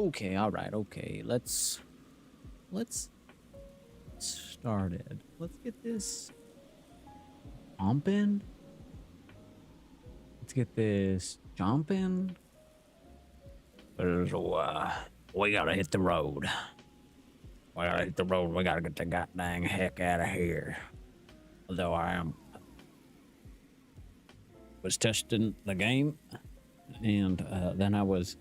Okay, all right, okay. Let's start it. Let's get this jumping. Let's get this jumping. So, we gotta hit the road. We gotta hit the road. We gotta get the goddamn heck out of here. Although was testing the game, and then I was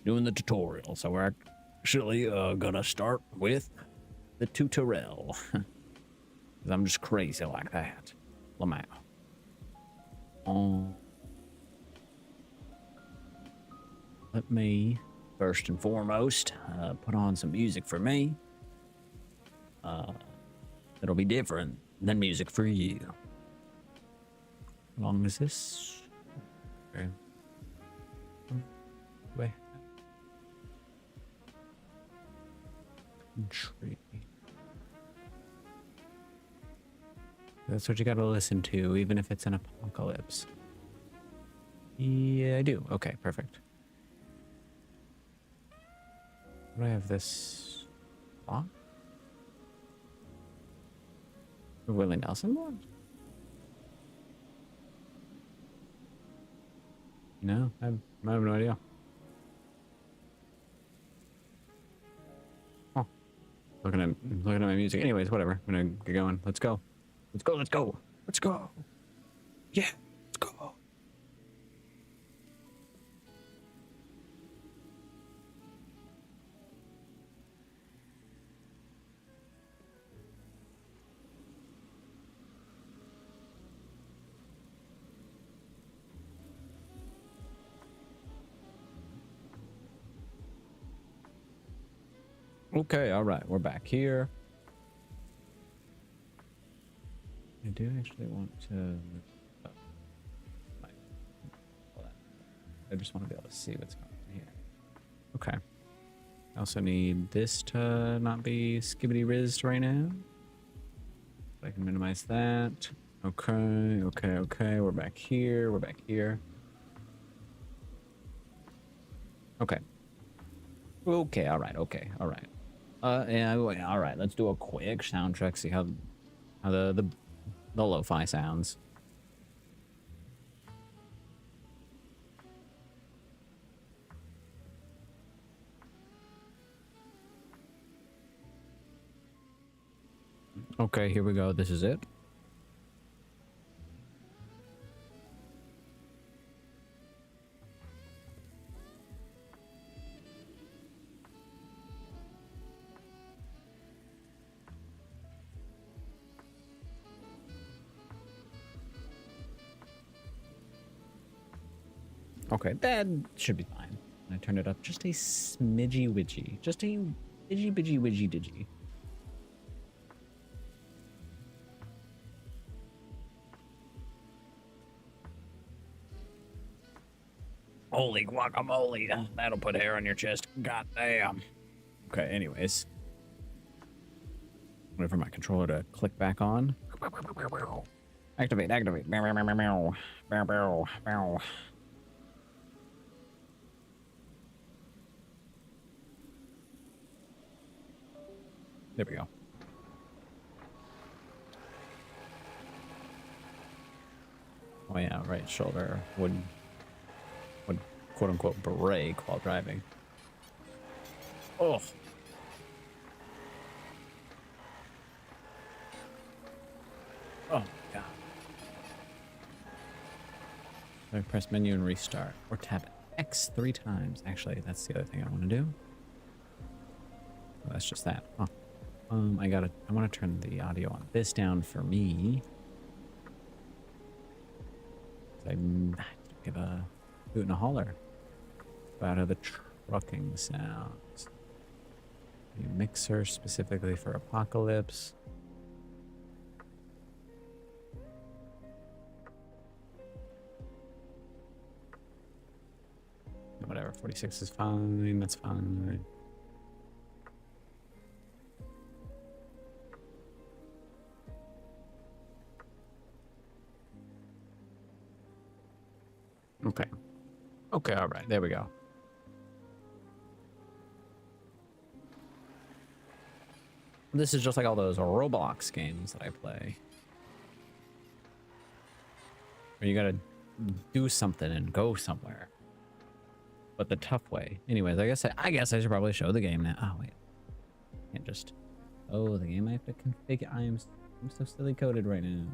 doing the tutorial. So we're actually gonna start with the tutorial. Because I'm just crazy like that. Lamau. Let me, first and foremost, put on some music for me. It'll be different than music for you. How long is this? Okay. Wait. Country. That's what you gotta listen to, even if it's an apocalypse. Yeah, I do. Okay, perfect. Do I have this song? The Willie Nelson one? No, I have no idea. Oh, looking at my music. Anyways, whatever. I'm gonna get going. Let's go. Let's go. Let's go. Let's go. Yeah, let's go. Okay, all right, we're back here. I do actually want to... I just want to be able to see what's going on here. Okay. I also need this to not be skibbity-rizzed right now. I can minimize that. Okay, okay, okay. We're back here. We're back here. Okay. Okay, all right, okay, all right. Yeah, all right. Let's do a quick sound check. See how the lo-fi sounds. Okay, here we go. This is it. Okay, that should be fine. I turned it up just a smidgy widgy. Just a widgy bidgy widgy digi. Holy guacamole. That'll put hair on your chest. God damn. Okay, anyways. Wait for my controller to click back on. Activate, activate. Meow, meow, meow, meow. Meow, meow, meow. There we go. Oh yeah, right shoulder would quote unquote brake while driving. Oh. Oh god. I press menu and restart, or tap X 3 times. Actually, that's the other thing I want to do. Oh, that's just that. Huh. I want to turn the audio on this down for me. I give a hoot and a holler about the trucking sounds. A mixer specifically for apocalypse. Whatever, 46 is fine. That's fine. Okay. Okay, all right. There we go. This is just like all those Roblox games that I play. Where you gotta do something and go somewhere. But the tough way. Anyways, I guess I should probably show the game now. Oh wait. Can't just. Oh, the game I have to configure. I'm so silly coded right now.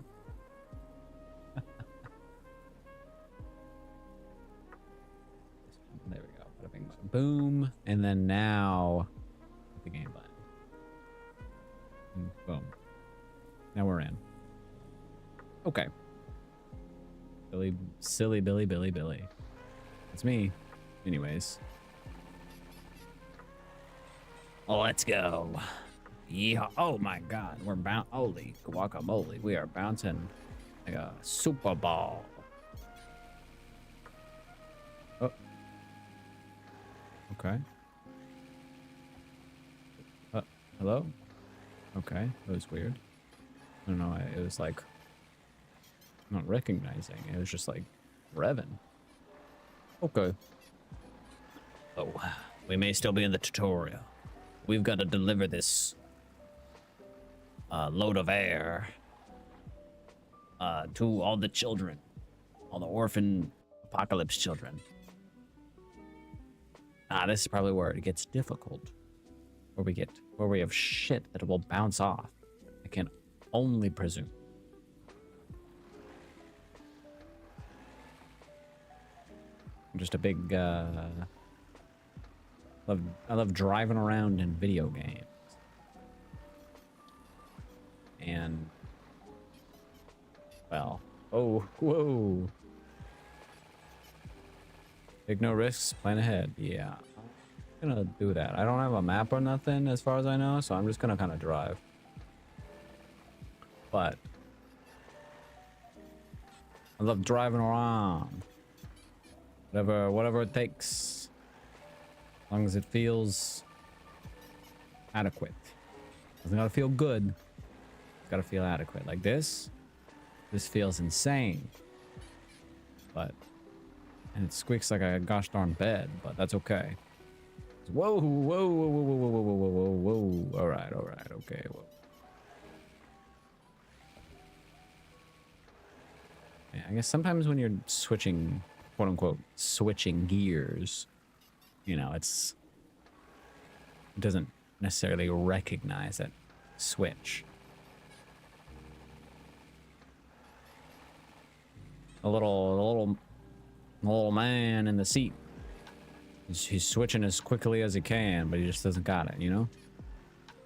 There we go. Bada bing, bada boom. And then now the game button. And boom. Now we're in. Okay. Silly Billy. It's me. Anyways. Let's go. Yeah. Oh my god. We're holy guacamole. We are bouncing like a super ball. Oh. Okay. Hello? Okay. That was weird. I don't know. It was like not recognizing. It was just like revving. Okay. Oh, we may still be in the tutorial. We've got to deliver this load of air to all the children, all the orphan apocalypse children. This is probably where it gets difficult, where we have shit that will bounce off. I can only presume. I'm just a big I love driving around in video games. And well, oh, whoa. Take no risks, plan ahead. Yeah, I'm gonna do that. I don't have a map or nothing as far as I know, so I'm just gonna kind of drive. But I love driving around. Whatever it takes. As long as it feels adequate. Doesn't gotta feel good. It's gotta feel adequate. Like this feels insane. And it squeaks like a gosh darn bed, but that's okay. Whoa. All right, okay. Whoa. Yeah, I guess sometimes when you're switching, quote unquote, switching gears, you know, it doesn't necessarily recognize that switch. The little man in the seat. He's switching as quickly as he can, but he just doesn't got it, you know?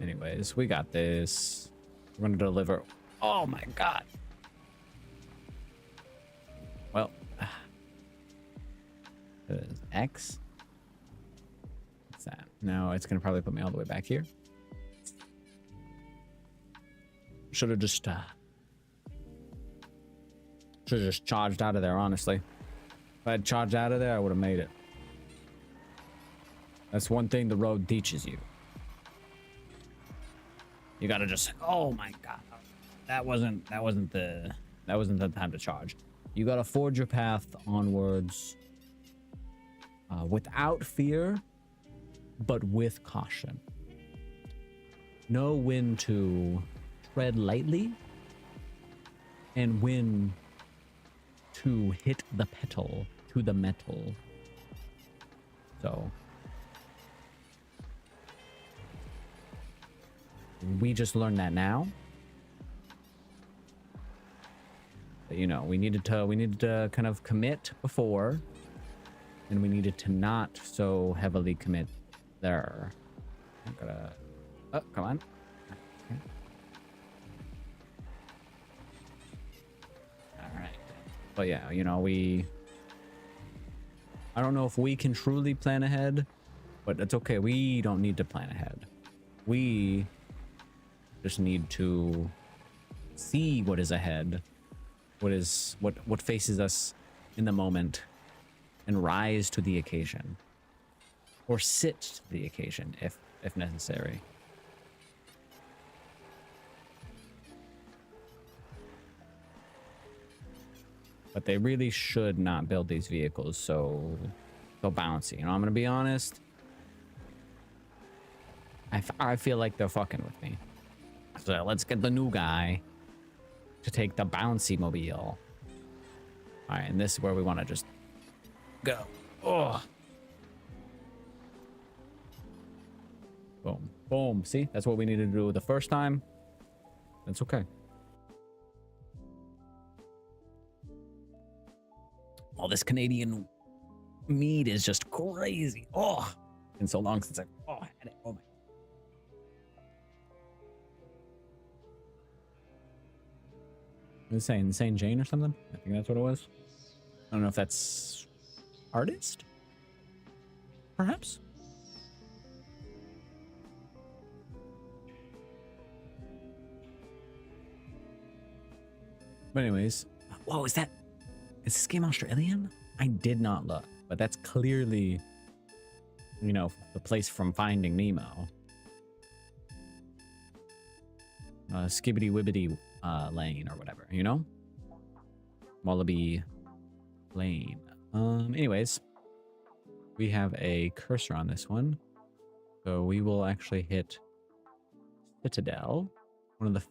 Anyways, we got this. We're gonna deliver. Oh my god. Well, X. What's that? No, it's gonna probably put me all the way back here. Should have just charged out of there, honestly. If I had charged out of there, I would have made it. That's one thing the road teaches you. You gotta just, oh my god. That wasn't the time to charge. You gotta forge your path onwards without fear, but with caution. Know when to tread lightly and when to hit the pedal to the metal. So we just learned that now. But, you know, we needed to kind of commit before, and we needed to not so heavily commit there. I'm gonna, oh, come on. Okay. All right. But yeah, you know, I don't know if we can truly plan ahead, but it's okay. We don't need to plan ahead. We just need to see what is ahead, what faces us in the moment, and rise to the occasion, or sit to the occasion if necessary. But they really should not build these vehicles so bouncy. You know, I'm gonna be honest. I feel like they're fucking with me. So let's get the new guy to take the bouncy mobile. All right, and this is where we want to just go. Oh. Boom, boom. See, that's what we needed to do the first time. That's okay. Oh, this Canadian meat is just crazy. Oh, been so long since I had it. Oh my. Insane Jane or something? I think that's what it was. I don't know if that's artist, perhaps. But anyways, whoa, is this game Australian? I did not look, but that's clearly, you know, the place from Finding Nemo. Skibbity Wibbity Lane or whatever, you know? Wallaby Lane. Anyways, we have a cursor on this one. So we will actually hit Citadel, one of the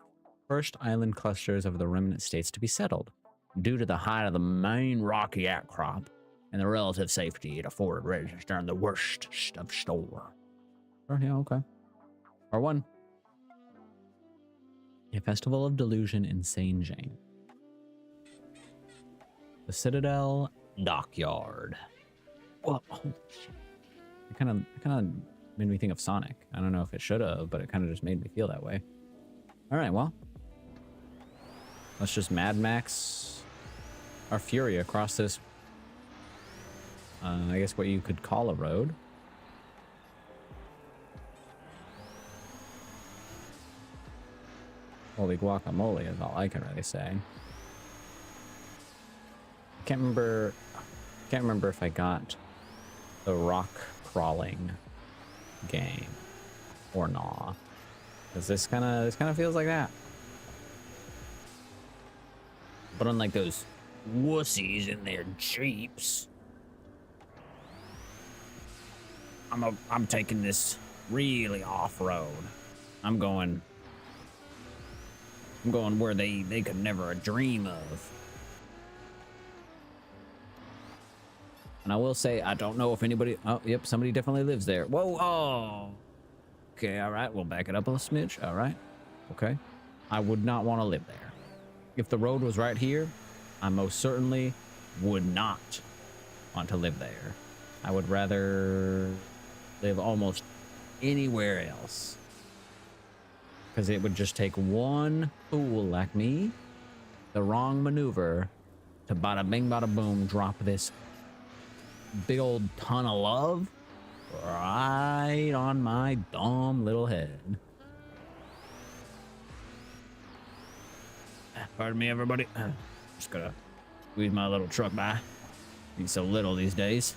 first island clusters of the remnant states to be settled. Due to the height of the main rocky outcrop and the relative safety it afforded residents during the worst of storm. Oh, yeah, okay. R1. A Festival of Delusion in Saint Jane. The Citadel Dockyard. Whoa, holy shit. It kind of made me think of Sonic. I don't know if it should have, but it kind of just made me feel that way. All right, well, let's just Mad Max our fury across this, I guess what you could call a road. Holy guacamole is all I can really say. Can't remember if I got the rock crawling game or not. Because this kind of feels like that. But unlike those wussies in their Jeeps, I'm taking this really off-road. I'm going where they could never dream of. And I will say, I don't know if anybody... Oh, yep, somebody definitely lives there. Whoa, oh. Okay, all right, we'll back it up a smidge. All right, okay. I would not want to live there. If the road was right here, I most certainly would not want to live there. I would rather live almost anywhere else. Because it would just take one fool like me, the wrong maneuver, to bada bing bada boom drop this big old ton of love right on my dumb little head. Pardon me, everybody. Just gotta squeeze my little truck by. He's so little these days.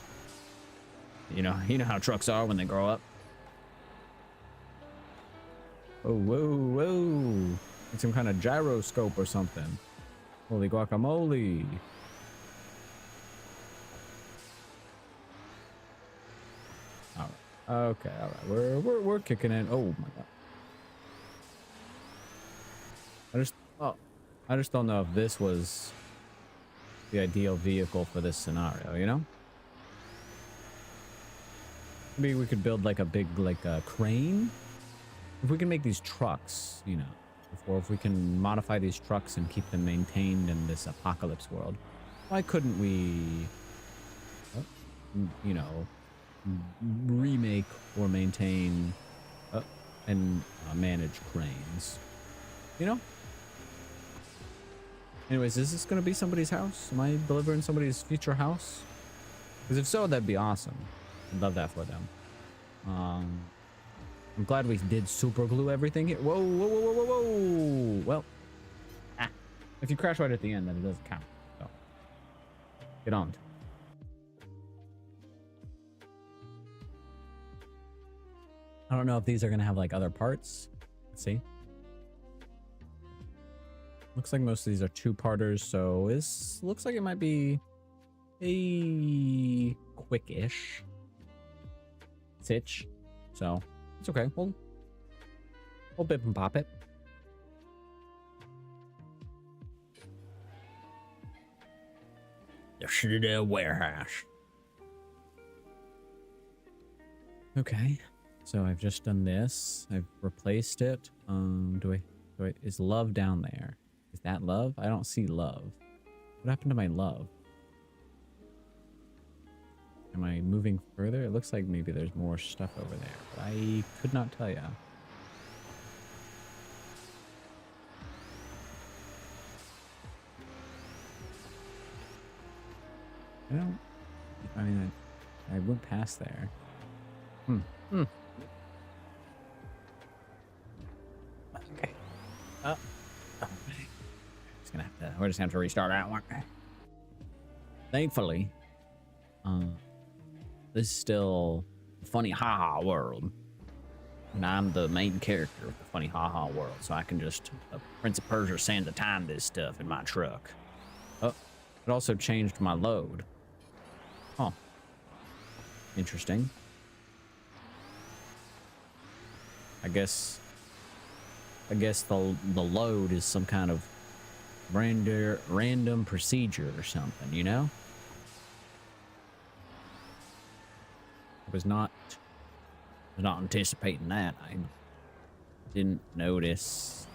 You know how trucks are when they grow up. Oh, whoa, whoa. It's some kind of gyroscope or something. Holy guacamole. All right. Okay, all right. We're kicking in. Oh my god. I just don't know if this was the ideal vehicle for this scenario, you know? Maybe we could build like a big crane. If we can make these trucks, you know, or if we can modify these trucks and keep them maintained in this apocalypse world, why couldn't we, you know, remake or maintain and manage cranes, you know? Anyways, is this going to be somebody's house? Am I delivering somebody's future house? Because if so, that'd be awesome. I'd love that for them. I'm glad we did super glue everything here. Whoa, whoa, whoa, whoa, whoa, whoa. Well, if you crash right at the end, then it doesn't count. So, get on. I don't know if these are going to have like other parts. Let's see. Looks like most of these are two-parters, so this looks like it might be a quick-ish stitch. So it's okay. We'll bip and pop it. The Citadel warehouse. Okay, so I've just done this. I've replaced it. Is love down there? Is that love? I don't see love. What happened to my love? Am I moving further? It looks like maybe there's more stuff over there, but I could not tell you. I mean, I went past there. Okay. We're just gonna have to restart that one. Thankfully, this is still the funny haha world, and I'm the main character of the funny haha world, so I can just Prince of Persia Sands of Time this stuff in my truck. Oh, it also changed my load. Oh, interesting. I guess the load is some kind of random procedure or something, you know? I was not anticipating that. I didn't notice.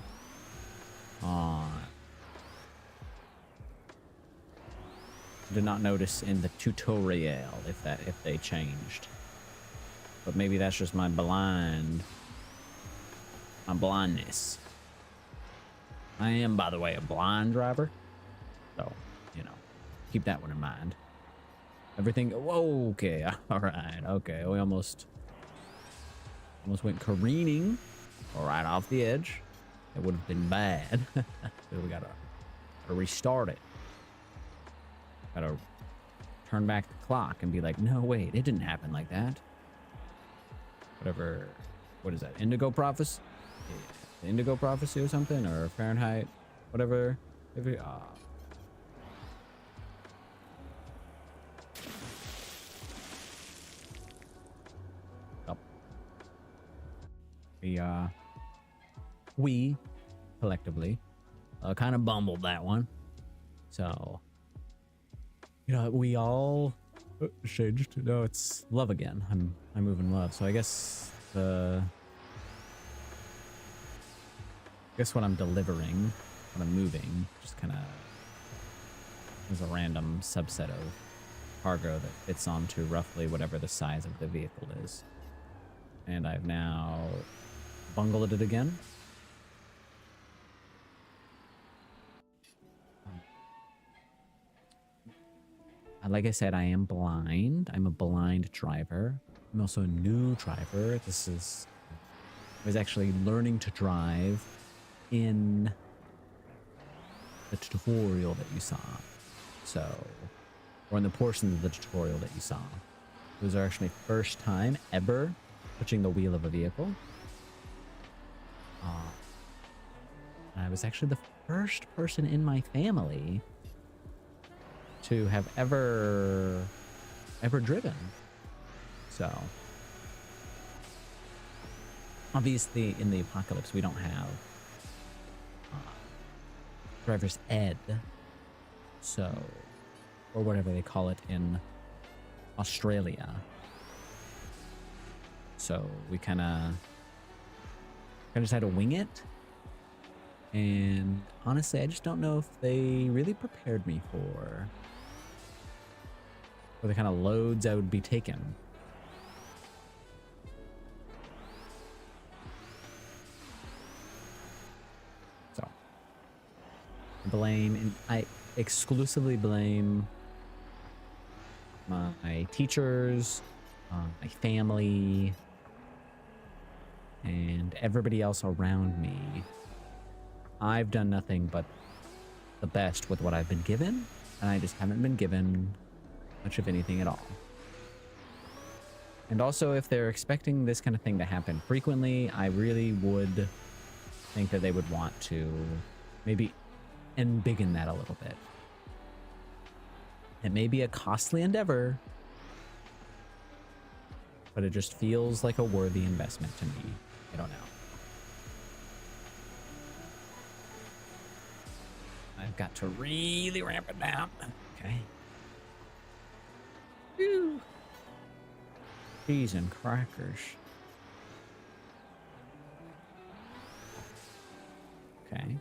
Did not notice in the tutorial if they changed. But maybe that's just my blindness. I am, by the way, a blind driver, so you know, keep that one in mind. Everything. Whoa, okay, all right, okay. We almost went careening right off the edge. It would have been bad. So we gotta restart it. Gotta turn back the clock and be like, no, wait, it didn't happen like that. Whatever. What is that? Indigo Prophecy? Yeah. The Indigo Prophecy or something, or Fahrenheit, whatever. We collectively kind of bumbled that one, so you know we all changed. No, it's love again. I'm moving love, so I guess what I'm delivering, what I'm moving, just kind of is a random subset of cargo that fits onto roughly whatever the size of the vehicle is. And I've now bungled it again. Like I said, I am blind. I'm a blind driver. I'm also a new driver. I was actually learning to drive in the tutorial that you saw, or in the portions of the tutorial that you saw. It was actually first time ever touching the wheel of a vehicle. I was actually the first person in my family to have ever driven. So obviously in the apocalypse we don't have driver's ed, so, or whatever they call it in Australia. So we kind of just had to wing it. And honestly, I just don't know if they really prepared me for the kind of loads I would be taking. So I exclusively blame my teachers, my family, and everybody else around me. I've done nothing but the best with what I've been given, and I just haven't been given much of anything at all. And also, if they're expecting this kind of thing to happen frequently, I really would think that they would want to maybe embiggen that a little bit. It may be a costly endeavor, but it just feels like a worthy investment to me. I don't know. I've got to really ramp it down. Okay. Whew. Cheese and crackers. Okay.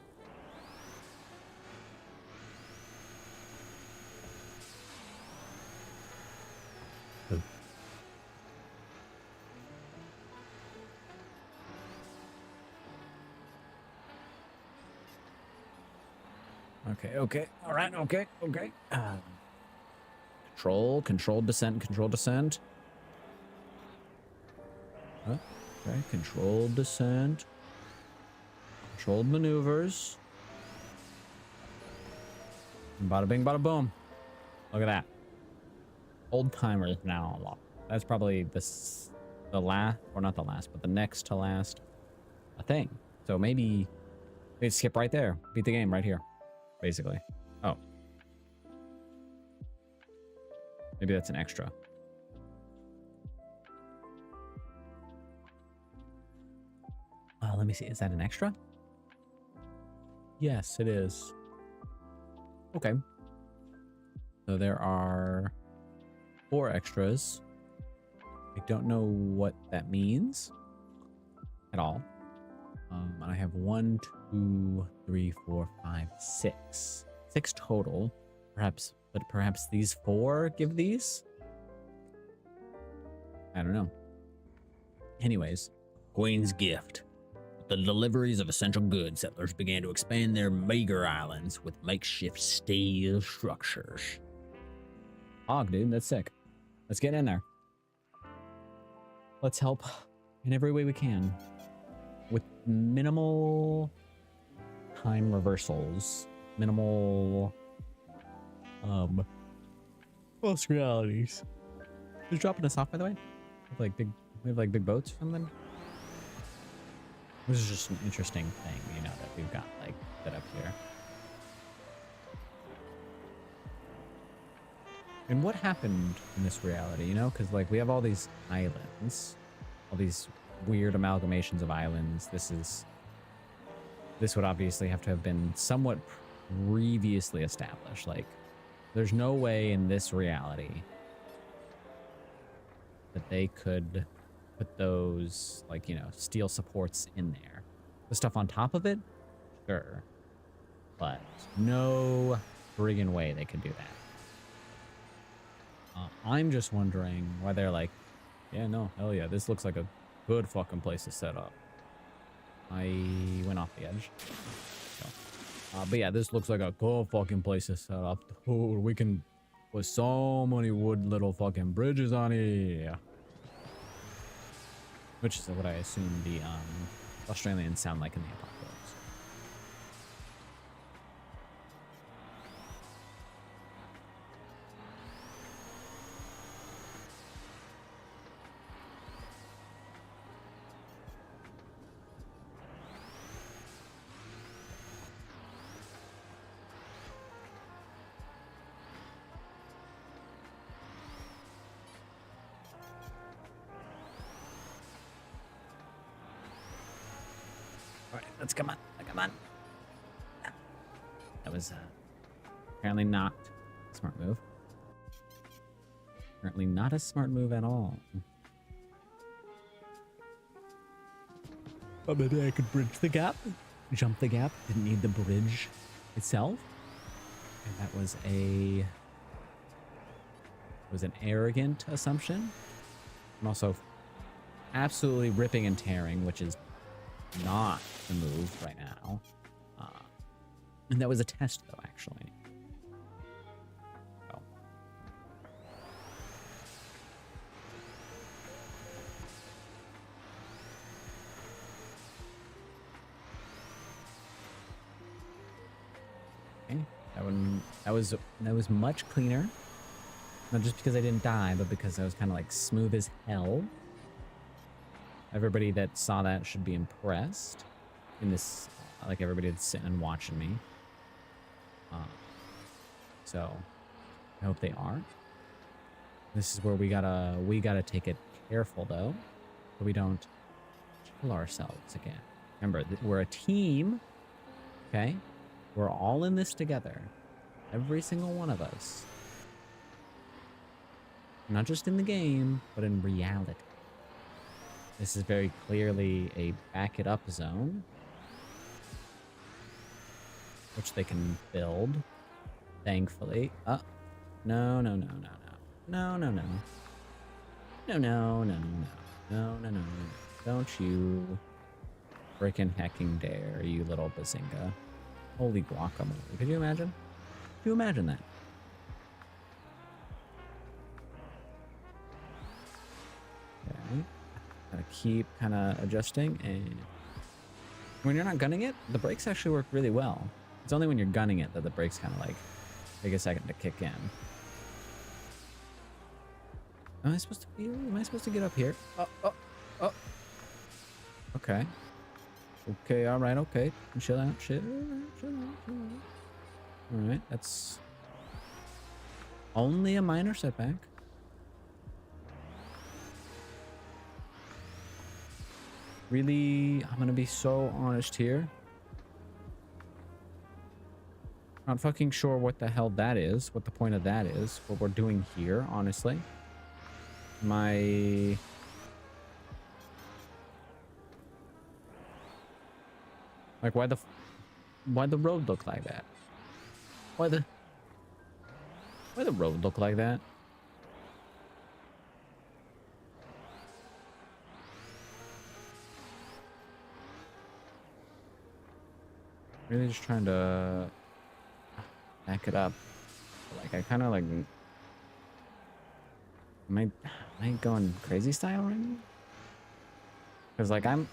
Ooh. Okay. All right, okay. Controlled descent. Huh? Okay, controlled descent. Controlled maneuvers. Bada bing, bada boom. Look at that. Old timers now. That's probably the last, or not the last, but the next to last thing. So maybe skip right there. Beat the game right here, basically. Oh. Maybe that's an extra. Let me see. Is that an extra? Yes, it is. Okay. So there are 4 extras. I don't know what that means at all. And I have 1, 2, 3, 4, 5, 6. 6 total. Perhaps these 4 give these? I don't know. Anyways, Queen's Gift. With the deliveries of essential goods, settlers began to expand their meager islands with makeshift steel structures. Oh, dude, that's sick. Let's get in there. Let's help in every way we can. With minimal time reversals. Minimal false realities. Who's dropping us off, by the way? We have like big boats or something? This is just an interesting thing, you know, that we've got like set up here. And what happened in this reality, you know? Because like we have all these islands, all these weird amalgamations of islands. This would obviously have to have been somewhat previously established. Like there's no way in this reality that they could put those, like, you know, steel supports in there. The stuff on top of it, sure, but no friggin' way they could do that. I'm just wondering why they're like, yeah, no, hell yeah, this looks like a good fucking place to set up. I went off the edge. So, but yeah, this looks like a good fucking place to set up. Dude, we can put so many wood little fucking bridges on here. Which is what I assume the Australians sound like in the apocalypse. All right, let's come on. That was apparently not a smart move. Apparently not a smart move at all. But maybe I could bridge the gap, jump the gap. Didn't need the bridge itself. And that was an arrogant assumption. And also absolutely ripping and tearing, which is not the move right now. And that was a test, though, actually. So. Okay. That was much cleaner. Not just because I didn't die, but because I was kind of like smooth as hell. Everybody that saw that should be impressed in this, like everybody that's sitting and watching me. So I hope they are. This is where we gotta take it careful though, so we don't kill ourselves again. Remember, we're a team, okay? We're all in this together. Every single one of us. Not just in the game, but in reality. This is very clearly a back it up zone, which they can build, thankfully. No, no, no, no, no. No, no, no. No, no, no, no, no, no, no, no. Don't you frickin' hecking dare, you little bazinga. Holy guacamole. Could you imagine? Could you imagine that? Okay. Gotta keep kind of adjusting, and when you're not gunning it, the brakes actually work really well. It's only when you're gunning it that the brakes kind of like take a second to kick in. Am I supposed to get up here? Oh. Okay. Okay, all right, okay. Chill out, chill out. All right, that's only a minor setback. Really, I'm gonna be so honest here. Not fucking sure what the hell that is, what the point of that is, what we're doing here, honestly. Like, why the road look like that? Why the road look like that? Really just trying to back it up. Like, I kind of like... Am I going crazy style right now? Because, like, I'm...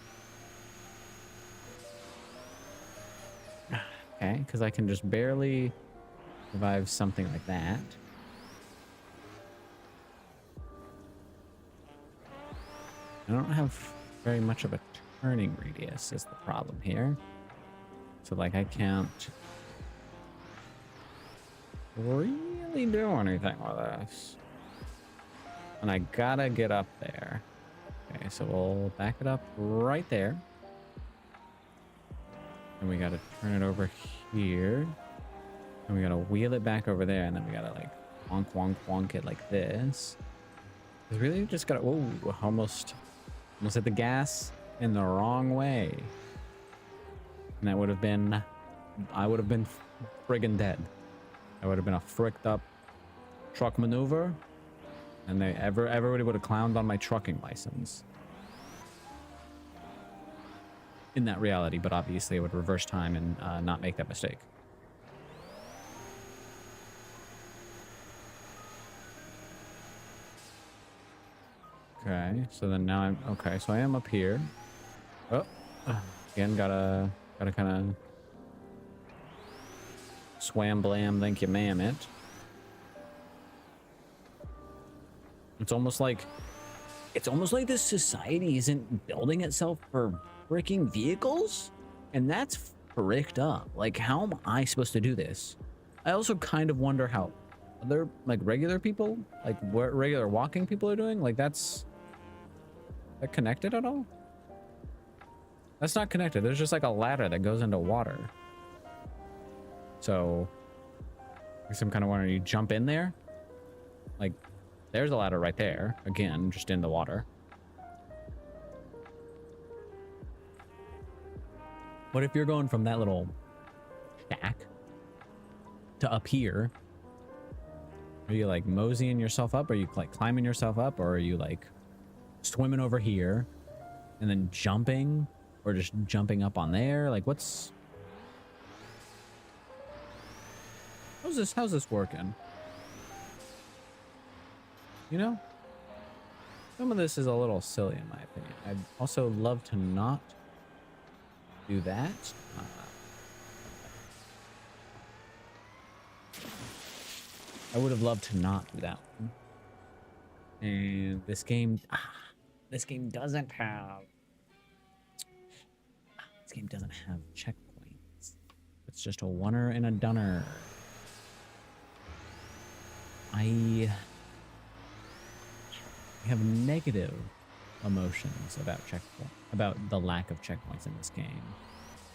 Okay, because I can just barely survive something like that. I don't have very much of a turning radius is the problem here. So, like, I can't really do anything with this. And I gotta get up there. Okay, so we'll back it up right there. And we gotta turn it over here. And we gotta wheel it back over there. And then we gotta, like, wonk, wonk, wonk it like this. Because really, we just gotta... Whoa, almost hit the gas in the wrong way. And that would have been... I would have been friggin' dead. That would have been a fricked up truck maneuver. And everybody would have clowned on my trucking license. In that reality, but obviously it would reverse time and not make that mistake. Okay, so then now I'm... Okay, so I am up here. Oh, again, gotta kind of... Swam blam, thank you, ma'am it. It's almost like this society isn't building itself for freaking vehicles, and that's fricked up. Like, how am I supposed to do this? I also kind of wonder how other, like, regular people, like what regular walking people are doing. Like, that's that connected at all? That's not connected. There's just like a ladder that goes into water. So I guess I'm kind of wondering, you jump in there? Like, there's a ladder right there. Again, just in the water. What if you're going from that little shack to up here? Are you like moseying yourself up? Are you like climbing yourself up? Or are you like swimming over here and then jumping? Or just jumping up on there? Like, what's... How's this working? You know? Some of this is a little silly in my opinion. I'd also love to not do that. I would have loved to not do that one. And this game doesn't have... This game doesn't have checkpoints. It's just a oneer and a doneer. I have negative emotions about the lack of checkpoints in this game.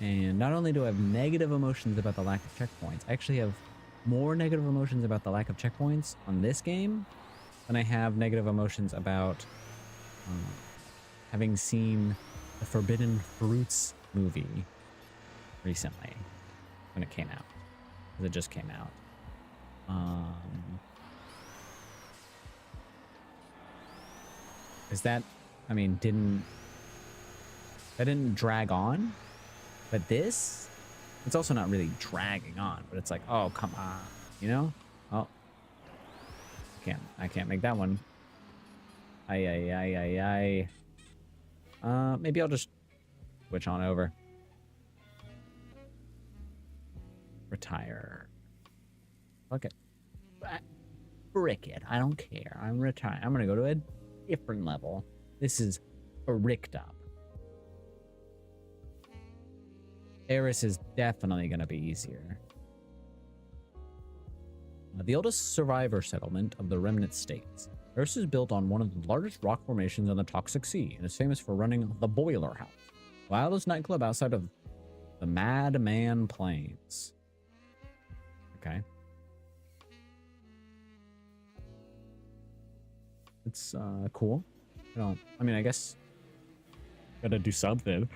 And not only do I have negative emotions about the lack of checkpoints, I actually have more negative emotions about the lack of checkpoints on this game than I have negative emotions about having seen the Forbidden Fruits movie recently when it came out. Because it just came out. Is that, I mean, that didn't drag on, but this, it's also not really dragging on, but it's like, oh, come on, you know? Oh, I can't make that one. Maybe I'll just switch on over. Retire. Fuck it. Frick it. I don't care. I'm retired. I'm gonna go to a different level. This is a ricked up. Eris is definitely gonna be easier. The oldest survivor settlement of the remnant states. Eris is built on one of the largest rock formations on the Toxic Sea and is famous for running the Boiler House, the wildest nightclub outside of the Madman Plains. Okay. It's cool. I mean, I guess gotta do something.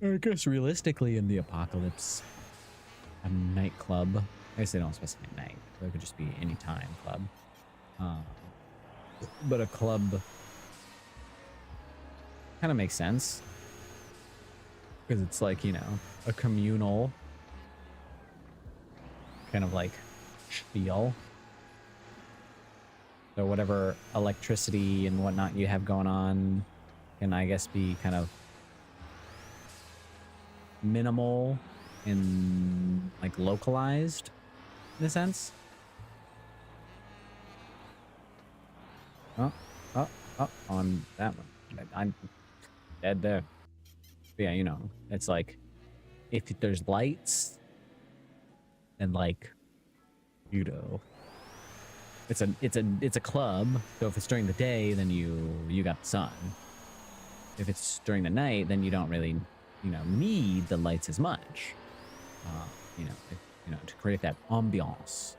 I guess realistically in the apocalypse, a nightclub. I guess they don't specify night. So it could just be any time club. But a club kind of makes sense. Because it's like, you know, a communal kind of like spiel. So whatever electricity and whatnot you have going on can, I guess, be kind of minimal and like localized in a sense. Oh, on that one. I'm dead there. But yeah, you know, it's like if there's lights and like, you know, it's a club. So if it's during the day, then you got the sun. If it's during the night, then you don't really, you know, need the lights as much. You know, to create that ambiance.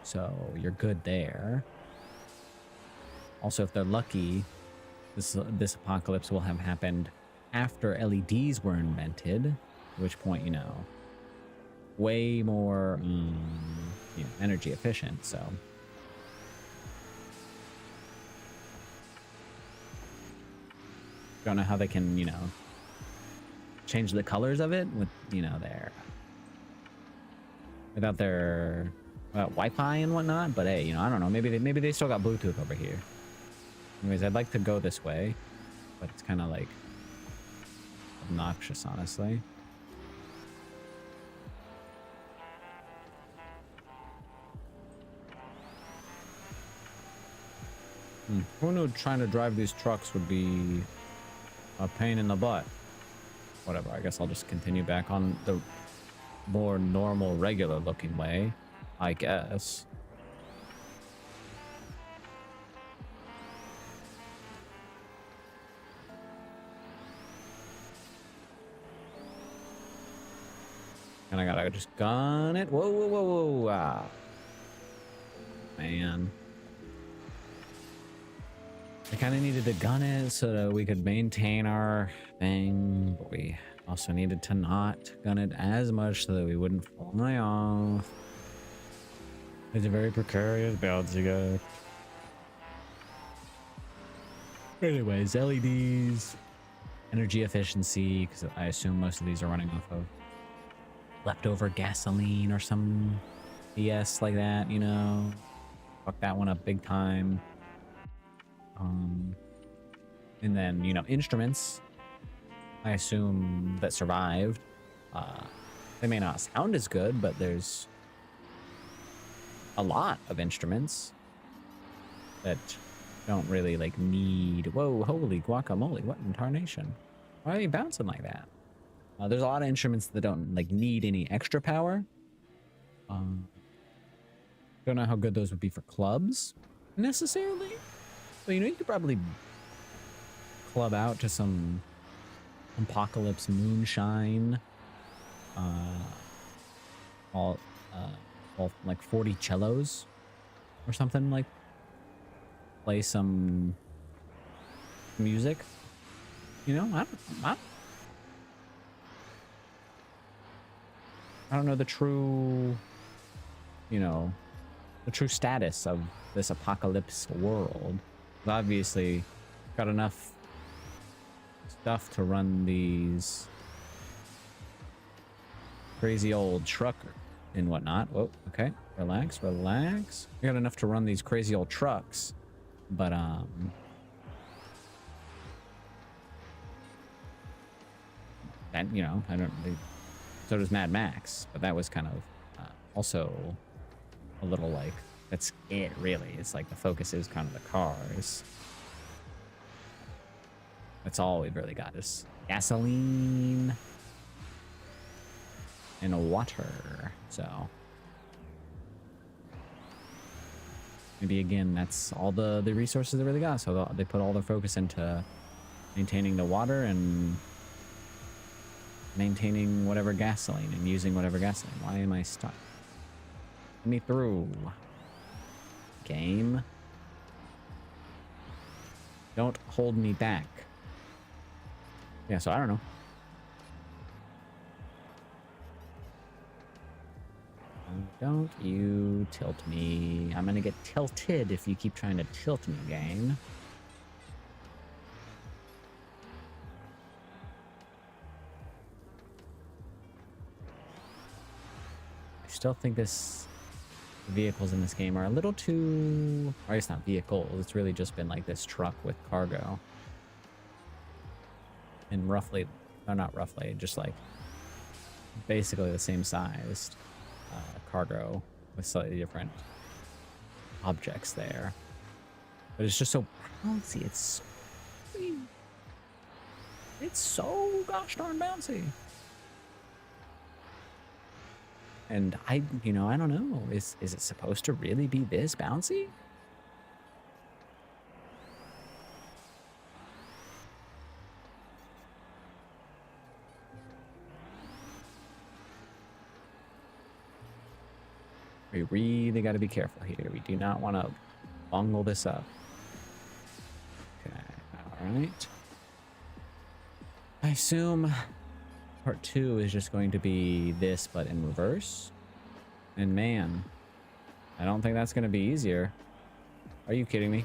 So you're good there. Also, if they're lucky, this apocalypse will have happened after LEDs were invented, at which point, you know, way more you know, energy efficient. So don't know how they can, you know, change the colors of it with, you know, without their Wi-Fi and whatnot. But hey, you know, I don't know. Maybe they still got Bluetooth over here. Anyways, I'd like to go this way, but it's kind of like obnoxious, honestly. Who knew trying to drive these trucks would be a pain in the butt? Whatever, I guess I'll just continue back on the more normal, regular looking way, I guess. And I gotta just gun it. Whoa, whoa, whoa, whoa. Wow. Man. I kind of needed to gun it so that we could maintain our thing, but we also needed to not gun it as much so that we wouldn't fly off. It's a very precarious balance, you guys. Anyways, LEDs, energy efficiency, because I assume most of these are running off of leftover gasoline or some BS like that, you know. Fuck that one up big time. And then, you know, instruments, I assume, that survived. They may not sound as good, but there's a lot of instruments that don't really like need, whoa, holy guacamole, what in tarnation? Why are you bouncing like that? There's a lot of instruments that don't like need any extra power. Don't know how good those would be for clubs necessarily, but you know, you could probably club out to some apocalypse moonshine, all like 40 cellos, or something, like play some music. You know, I don't know the true, you know, the true status of this apocalypse world. Obviously, got enough stuff to run these crazy old truck and whatnot. Whoa, okay, relax, relax. We got enough to run these crazy old trucks, but and you know, I don't. So does Mad Max, but that was kind of also a little like, that's it really. It's like the focus is kind of the cars. That's all we've really got is gasoline and water. So maybe again, that's all the resources they really got. So they put all their focus into maintaining the water and maintaining whatever gasoline and using whatever gasoline. Why am I stuck? Let me through. Game. Don't hold me back. Yeah, so I don't know. Don't you tilt me. I'm gonna get tilted if you keep trying to tilt me, game. I still think the vehicles in this game are a little too... Or it's not vehicles, it's really just been like this truck with cargo. And roughly, or not roughly, just like basically the same sized cargo with slightly different objects there. But it's just so bouncy. It's so gosh darn bouncy. And I don't know. Is it supposed to really be this bouncy? We really got to be careful here. We do not want to bungle this up. Okay, all right. I assume part 2 is just going to be this, but in reverse. And man, I don't think that's going to be easier. Are you kidding me?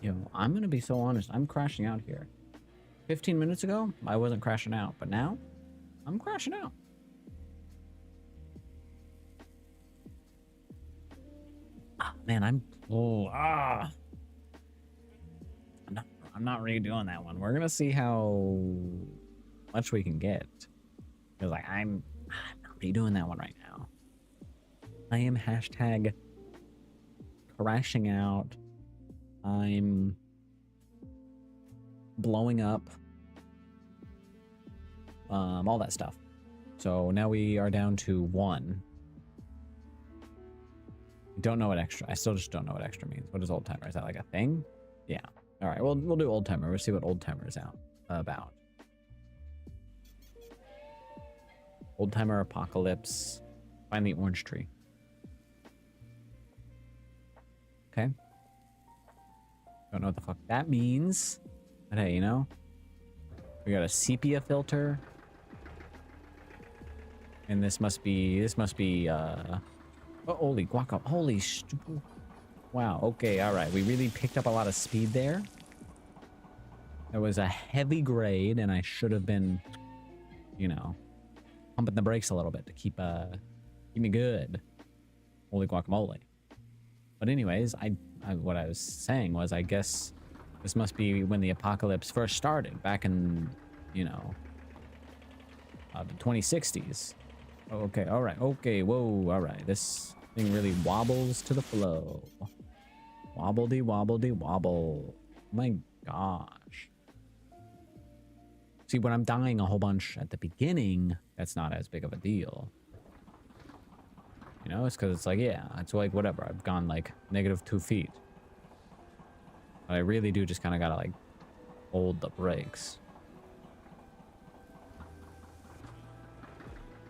Yo, I'm going to be so honest. I'm crashing out here. 15 minutes ago, I wasn't crashing out, but now I'm crashing out. Ah, man, I'm not redoing that one. We're gonna see how much we can get. Because like I'm not redoing that one right now. I am hashtag crashing out. I'm blowing up. All that stuff. So now we are down to 1. Don't know what extra. I still just don't know what extra means. What is old timer? Is that like a thing? Yeah. All right. We'll do old timer. We'll see what old timer is about. Old timer apocalypse. Find the orange tree. Okay. Don't know what the fuck that means. But hey, you know, we got a sepia filter. And this must be oh, holy guaca, holy wow, okay, all right. We really picked up a lot of speed there. There was a heavy grade and I should have been, you know, pumping the brakes a little bit to keep me good. Holy guacamole. But anyways, what I was saying was, I guess this must be when the apocalypse first started back in, you know, the 2060s. Okay, all right, okay, whoa, all right. This thing really wobbles to the flow. Wobbledy, wobbledy, wobble. Oh my gosh. See, when I'm dying a whole bunch at the beginning, that's not as big of a deal. You know, it's because it's like, yeah, it's like, whatever. I've gone like -2 feet. But I really do just kind of gotta like hold the brakes.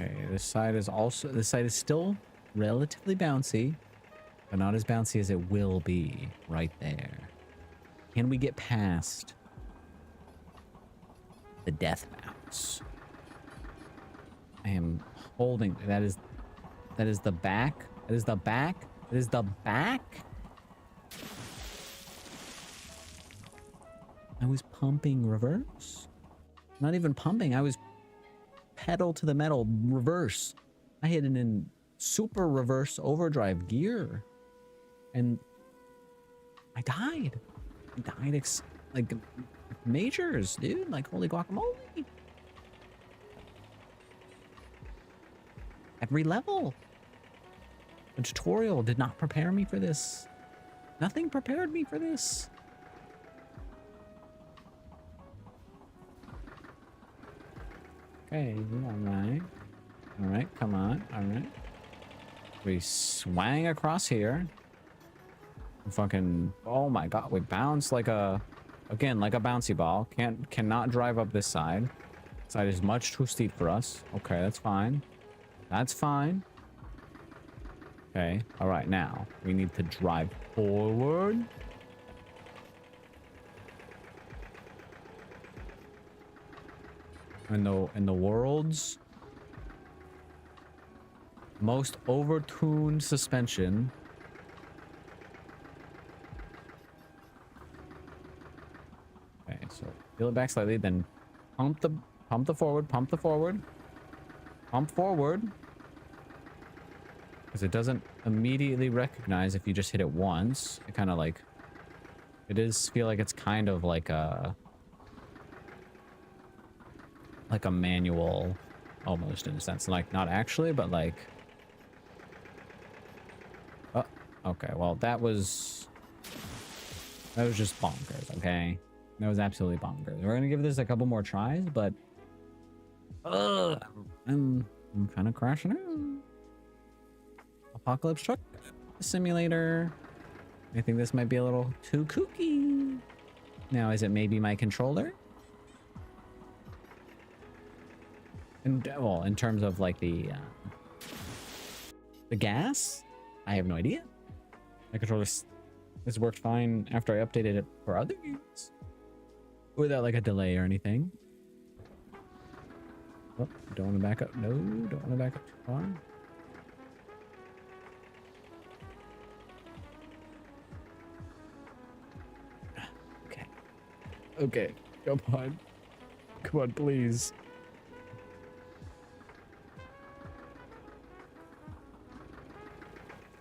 Okay, this side is still relatively bouncy, but not as bouncy as it will be right there. Can we get past the death bounce? I am holding. That is the back. That is the back. That is the back. I was pumping reverse. Not even pumping. I was pedal to the metal reverse. I hit it in super reverse overdrive gear. And I died. I died like majors, dude. Like holy guacamole. Every level. The tutorial did not prepare me for this. Nothing prepared me for this. Okay, alright. Alright, come on. Alright. We swang across here. Fucking, oh my god, we bounce like a, again, like a bouncy ball. Cannot drive up this side. This side is much too steep for us. Okay, that's fine. That's fine. Okay, alright, now we need to drive forward. In the world's most overtuned suspension. Okay, so peel it back slightly, then pump the forward, pump forward. Because it doesn't immediately recognize if you just hit it once. It kind of like, it does feel like it's kind of like a manual almost, in a sense. Like not actually, but like, oh, okay, well that was just bonkers. Okay, that was absolutely bonkers. We're gonna give this a couple more tries, but I'm kind of crashing out. Apocalypse Truck Simulator. I think this might be a little too kooky. Now, is it maybe my controller? And well, in terms of like the gas, I have no idea. My controller has worked fine after I updated it for other games without like a delay or anything. Oh, don't want to back up. No, don't want to back up too far. Okay. Okay. Come on. Come on, please.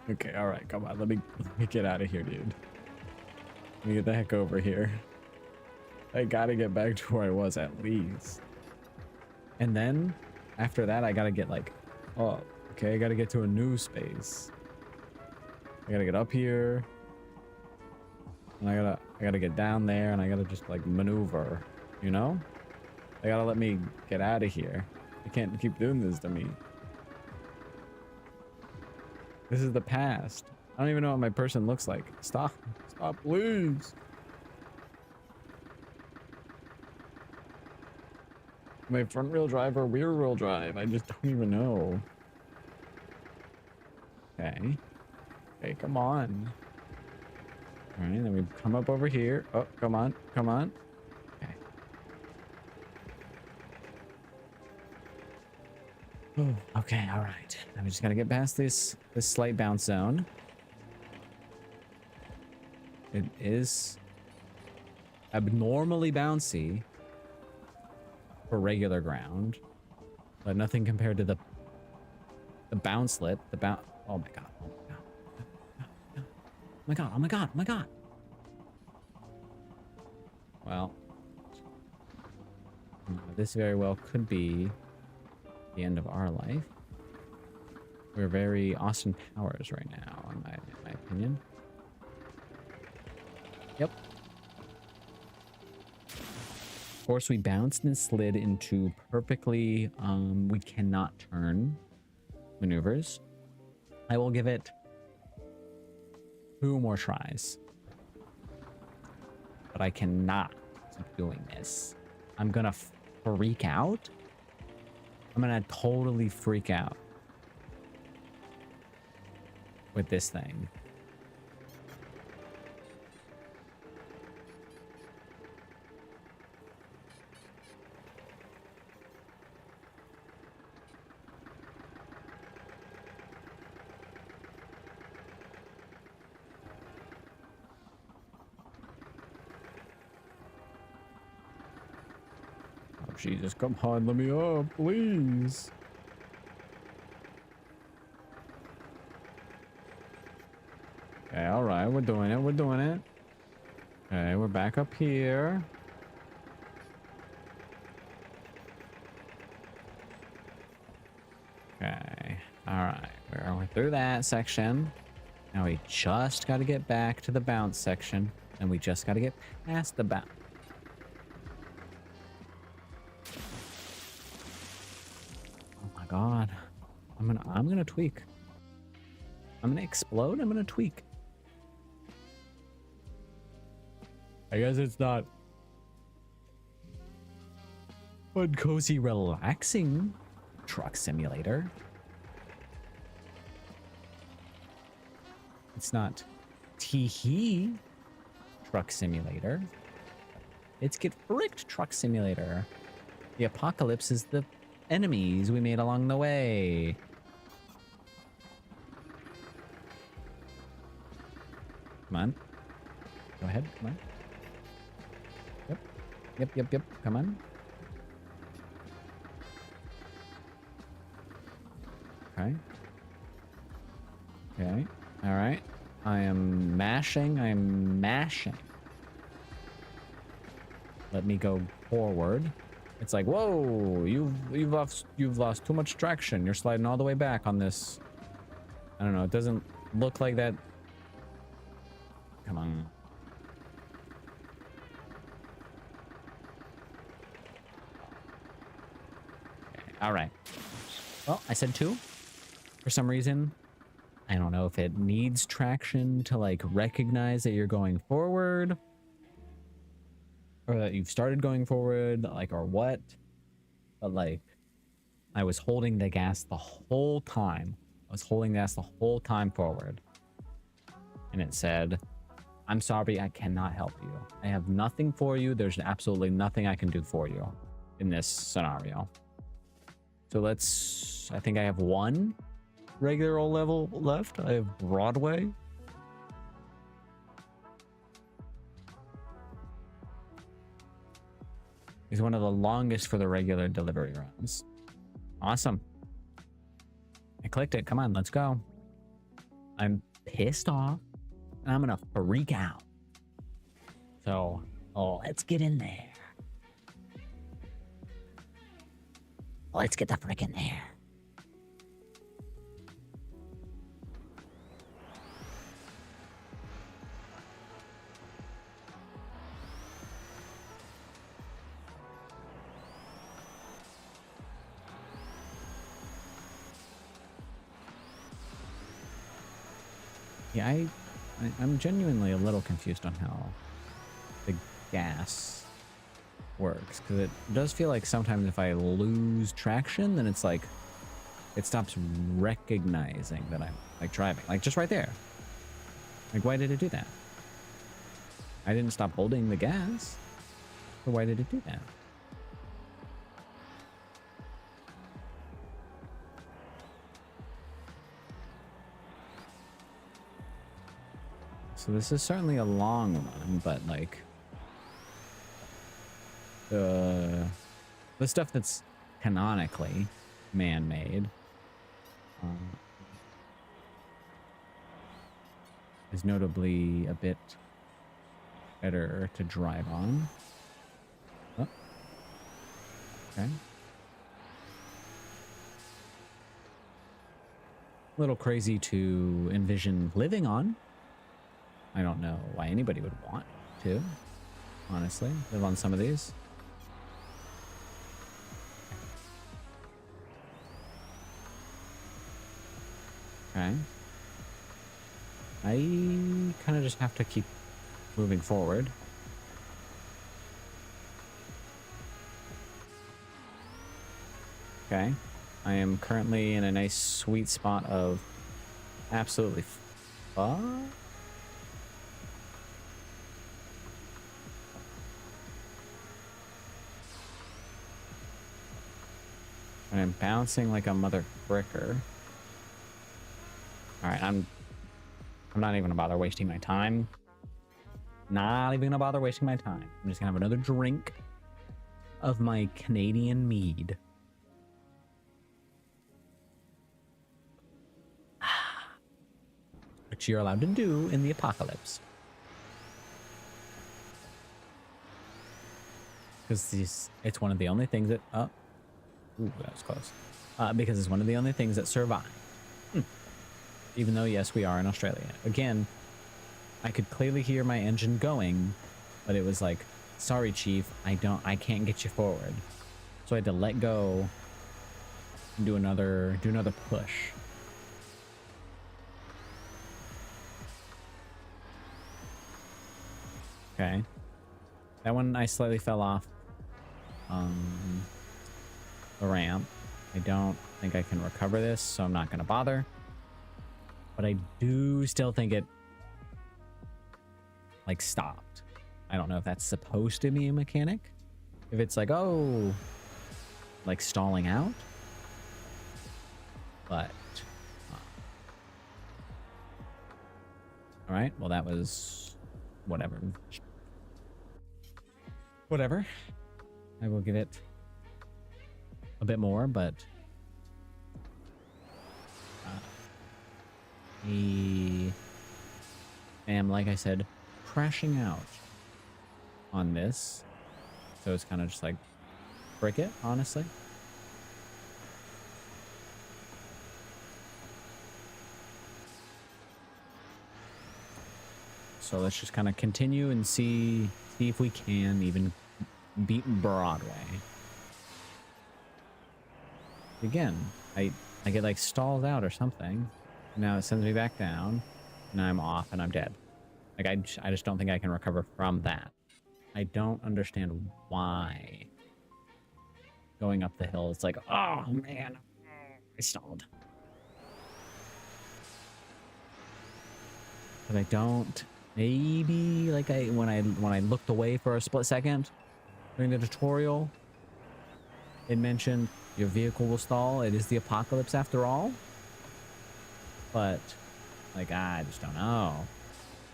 Okay, all right, come on. Let me get out of here, dude. Let me get the heck over here. I gotta get back to where I was at least. And then after that, I gotta get like, oh, okay, I gotta get to a new space. I gotta get up here. And I gotta get down there, and I gotta just like maneuver, you know? They gotta let me get out of here. They can't keep doing this to me. This is the past. I don't even know what my person looks like. Stop. Stop, please. My front wheel drive or rear wheel drive? I just don't even know. Okay. Okay, come on. All right, then we come up over here. Oh, come on. Come on. Okay. Oh, okay, all right. I'm just gonna get past this slight bounce zone. It is abnormally bouncy for regular ground, but nothing compared to the bouncelet. The bounce. Oh my god. Oh my god. Oh my god. Oh my god. Oh my god. Well, this very well could be the end of our life. We're very Austin Powers right now, in my opinion. Yep. Of course, we bounced and slid into perfectly, we cannot turn maneuvers. I will give it 2 more tries. But I cannot keep doing this. I'm gonna freak out. I'm gonna totally freak out with this thing. Oh, Jesus, come on, let me up, please. Okay, all right, we're doing it, we're doing it. Okay, we're back up here. Okay, all right, we're through that section. Now we just got to get back to the bounce section, and we just got to get past the bounce. Oh my God, I'm gonna tweak. I'm gonna explode. I'm gonna tweak. I guess it's not fun, cozy, relaxing truck simulator. It's not tee-hee truck simulator. It's get fricked truck simulator. The apocalypse is the enemies we made along the way. Come on. Go ahead. Come on. Yep. Come on. Okay. Okay. All right. I am mashing. Let me go forward. It's like, whoa, you've lost too much traction. You're sliding all the way back on this. I don't know. It doesn't look like that. Come on. Okay, all right. Well, I said 2 for some reason. I don't know if it needs traction to like recognize that you're going forward or that you've started going forward, like, or what. But like, I was holding the gas the whole time. I was holding gas the whole time forward. And it said, I'm sorry, I cannot help you. I have nothing for you. There's absolutely nothing I can do for you in this scenario. So let's, I think I have 1 regular old level left. I have Broadway. It's one of the longest for the regular delivery runs. Awesome. I clicked it. Come on, let's go. I'm pissed off and I'm gonna freak out. So, let's get in there. Let's get the frick in there. Yeah, I'm genuinely a little confused on how the gas works, because it does feel like sometimes if I lose traction, then it's like it stops recognizing that I'm like driving, like just right there. Like, why did it do that? I didn't stop holding the gas, so why did it do that? So this is certainly a long one, but like the stuff that's canonically man-made is notably a bit better to drive on. Oh. Okay. A little crazy to envision living on. I don't know why anybody would want to, honestly, live on some of these. Okay. I kind of just have to keep moving forward. Okay. I am currently in a nice sweet spot of absolutely fuck. And I'm bouncing like a mother fricker. All right, I'm not even gonna bother wasting my time. Not even gonna bother wasting my time. I'm just gonna have another drink of my Canadian mead. Which you're allowed to do in the apocalypse. Because it's one of the only things that... Oh. Ooh, that was close. Because it's one of the only things that survive. Even though, yes, we are in Australia. Again, I could clearly hear my engine going, but it was like, sorry, Chief, I can't get you forward. So I had to let go and do another push. Okay. That one I slightly fell off the ramp. I don't think I can recover this, so I'm not going to bother. But I do still think it like stopped. I don't know if that's supposed to be a mechanic. If it's like, oh, like stalling out. But all right, well, that was whatever. Whatever. I will give it a bit more, but I am, like I said, crashing out on this. So it's kind of just like, frick it, honestly. So let's just kind of continue and see if we can even beat Broadway. Again, I get like stalled out or something. Now it sends me back down, and I'm off and I'm dead. Like I just don't think I can recover from that. I don't understand why going up the hill, it's like, oh man, I stalled. But I don't. Maybe like when I looked away for a split second during the tutorial, it mentioned your vehicle will stall. It is the apocalypse after all. But like I just don't know.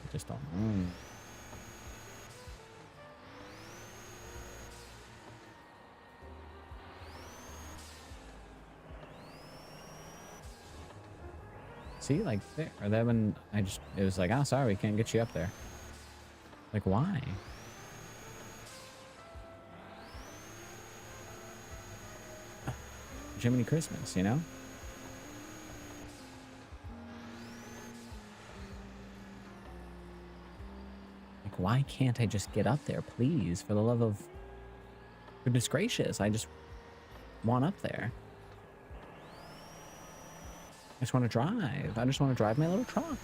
I just don't know. See, like there, or that when it was like, oh, sorry, we can't get you up there. Like, why? Jiminy Christmas, you know? Like, why can't I just get up there, please? For the love of goodness gracious, I just want up there. I just want to drive. I just want to drive my little truck.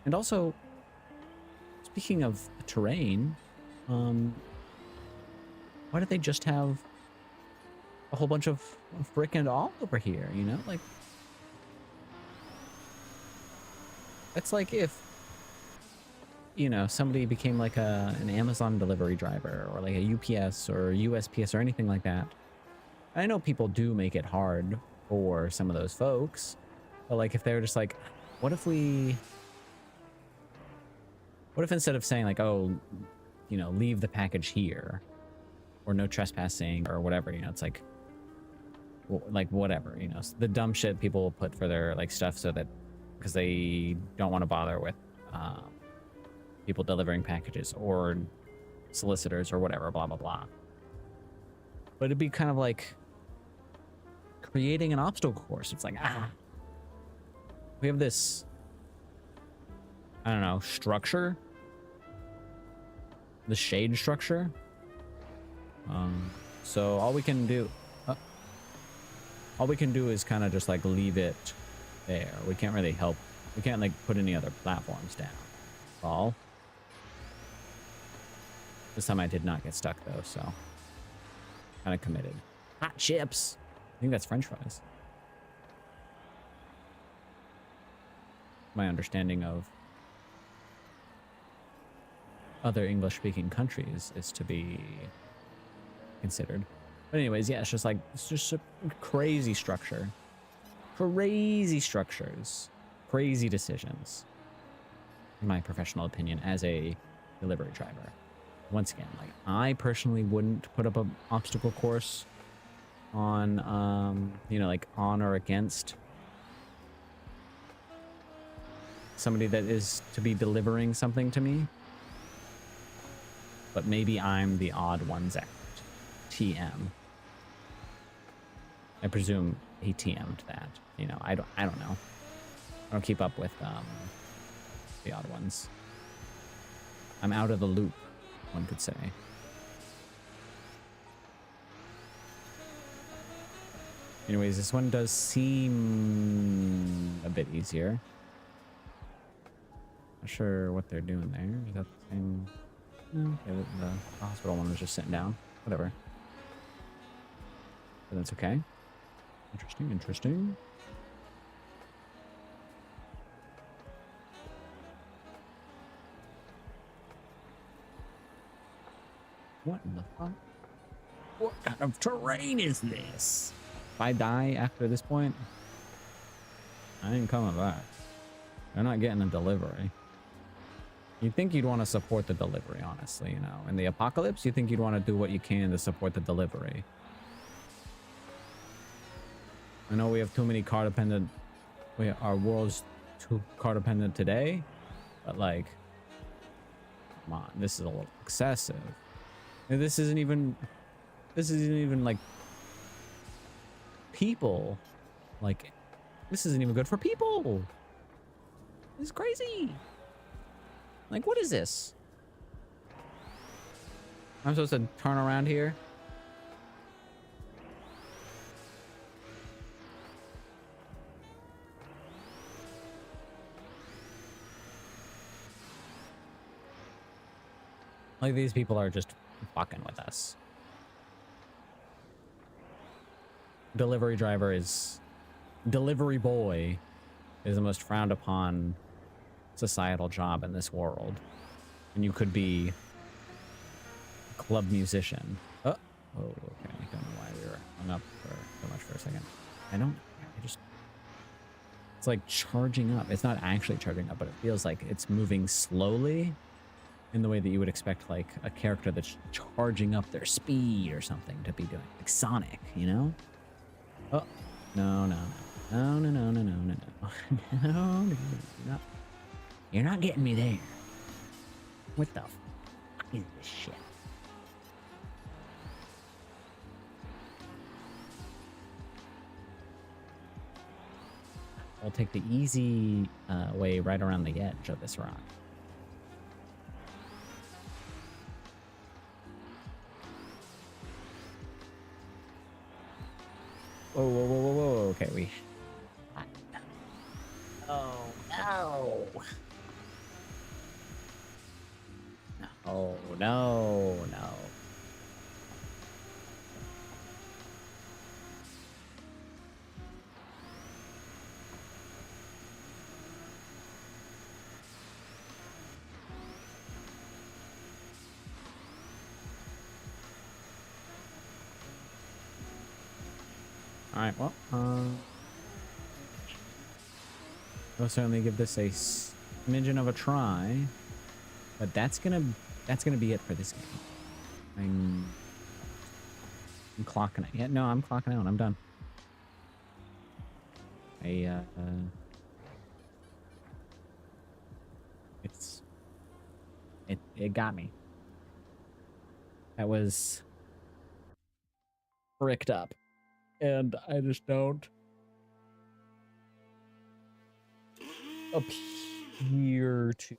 And also, speaking of terrain, why did they just have a whole bunch of brick and all over here, you know? Like, it's like if, you know, somebody became like an Amazon delivery driver or like a UPS or USPS or anything like that. I know people do make it hard for some of those folks, but like if they were just like, what if instead of saying like, oh, you know, leave the package here or no trespassing or whatever, you know, it's like whatever, you know, the dumb shit people will put for their like stuff so that because they don't want to bother with people delivering packages or solicitors or whatever, blah, blah, blah. But it'd be kind of like creating an obstacle course. It's like, we have this, I don't know, structure, the shade structure. So all we can do is kind of just like leave it there. We can't really help. We can't like put any other platforms down. All. This time I did not get stuck though, so kind of committed. Hot chips. I think that's French fries. My understanding of other English-speaking countries is to be considered. But anyways, yeah, it's just a crazy structure. Crazy structures. Crazy decisions. In my professional opinion, as a delivery driver. Once again, like, I personally wouldn't put up an obstacle course on, you know, like, on or against somebody that is to be delivering something to me. But maybe I'm the odd ones out. TM. I presume he TM'd that. You know, I don't know. I don't keep up with the odd ones. I'm out of the loop, one could say. Anyways, this one does seem a bit easier. Not sure what they're doing there. Is that the same? Okay, the hospital one was just sitting down. Whatever. But that's okay. Interesting, interesting. What in the fuck? What kind of terrain is this? If I die after this point, I ain't coming back. They're not getting a delivery. You'd think you'd want to support the delivery, honestly, you know. In the apocalypse, you think you'd want to do what you can to support the delivery. I know we have too many car dependent. Our world's too car dependent today, but like, come on, this is a little excessive. And this isn't even like people. Like, this isn't even good for people. This is crazy. Like, what is this? I'm supposed to turn around here? Like, these people are just fucking with us. Delivery boy is the most frowned upon societal job in this world. And you could be a club musician. Oh, okay. I don't know why we were hung up for so much for a second. It's like charging up. It's not actually charging up, but it feels like it's moving slowly in the way that you would expect, like, a character that's charging up their speed or something to be doing. Like Sonic, you know? Oh, no. No. You're not getting me there. What the fuck is this shit? I'll take the easy way right around the edge of this rock. Whoa. Okay, Oh, no. No. All right, well, we'll certainly give this a smidgen of a try, but that's gonna be it for this game. I'm clocking it. Yeah, no, I'm clocking out. I'm done. It got me. That was bricked up, and I just don't appear to.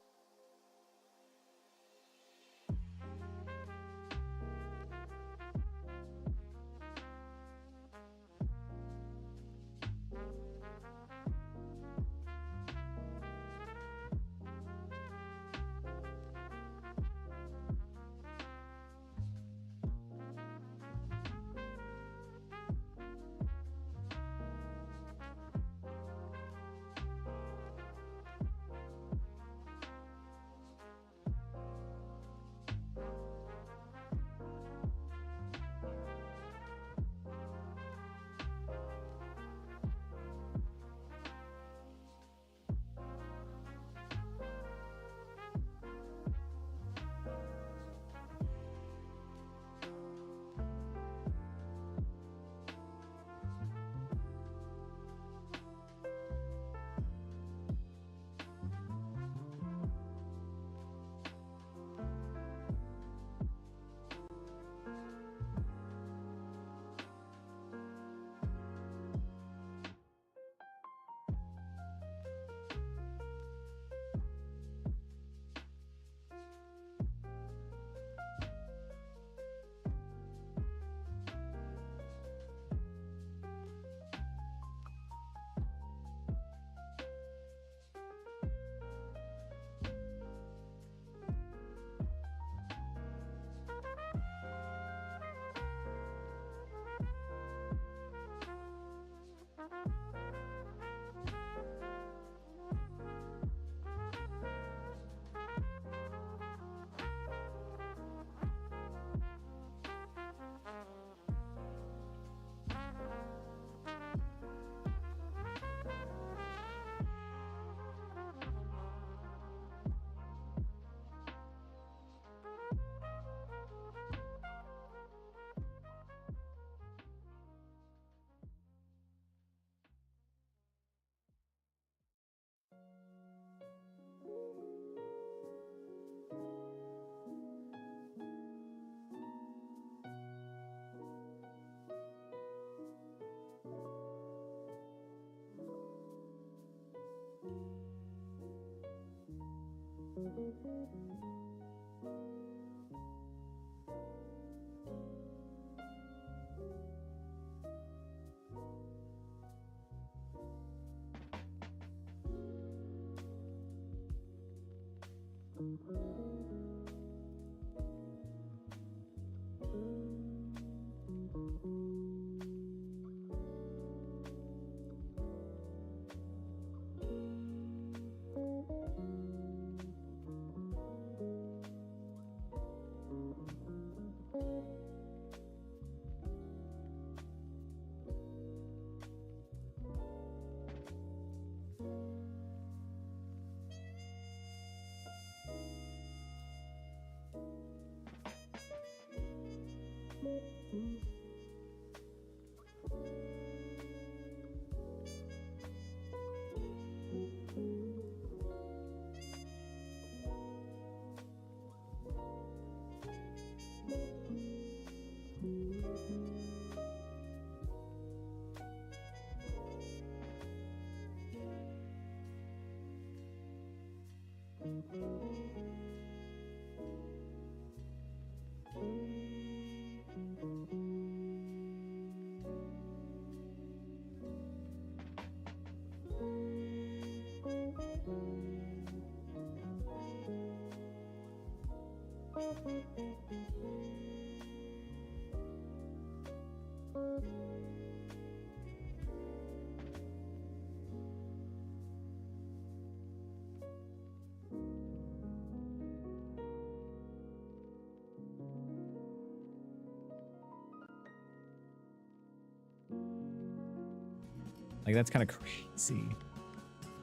Like, that's kind of crazy.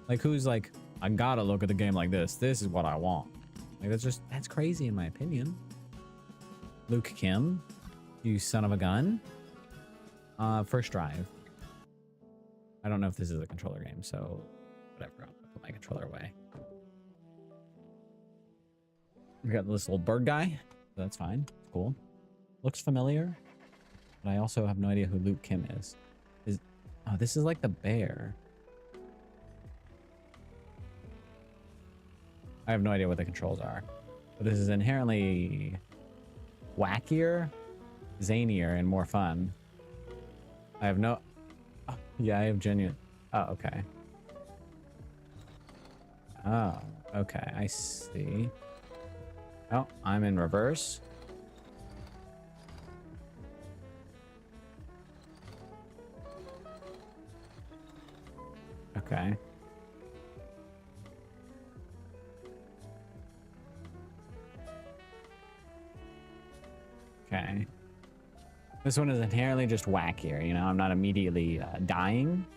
Like, who's like, I gotta look at the game like this. This is what I want. Like, that's crazy in my opinion. Luke Kim, you son of a gun. First drive. I don't know if this is a controller game, so whatever. I'll put my controller away. We got this little bird guy. So that's fine. It's cool. Looks familiar. But I also have no idea who Luke Kim is. Oh, this is like the bear. I have no idea what the controls are. But this is inherently wackier, zanier, and more fun. I have no... Oh, yeah, I have genuine... Oh, okay. Oh, okay. I see. Oh, I'm in reverse. Okay. Okay. This one is inherently just wackier, you know? I'm not immediately dying.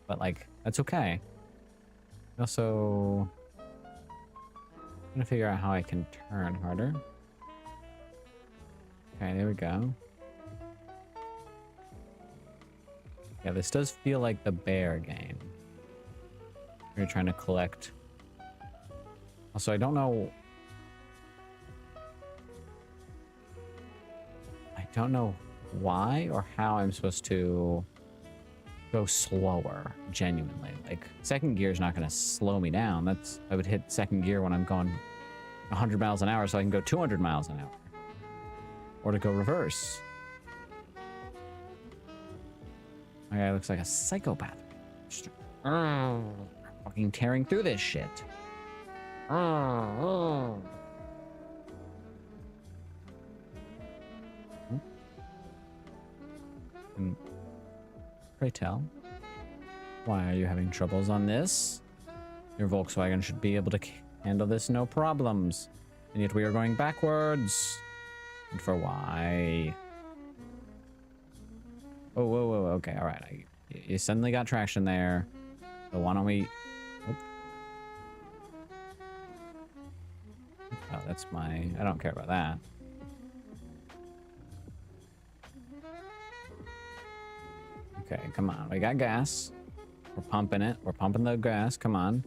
But, like, that's okay. Also... I'm gonna figure out how I can turn harder. Okay, there we go. Yeah, this does feel like the bear game. You're trying to collect. Also, I don't know. I don't know why or how I'm supposed to go slower, genuinely. Like, second gear is not going to slow me down. I would hit second gear when I'm going 100 miles an hour so I can go 200 miles an hour. Or to go reverse. My guy looks like a psychopath. Just, fucking tearing through this shit. And pray tell, why are you having troubles on this? Your Volkswagen should be able to handle this no problems. And yet we are going backwards. And for why? Oh, whoa, whoa, okay, all right. You suddenly got traction there. So why don't we... Oh, that's my... I don't care about that. Okay, come on. We got gas. We're pumping it. We're pumping the gas. Come on.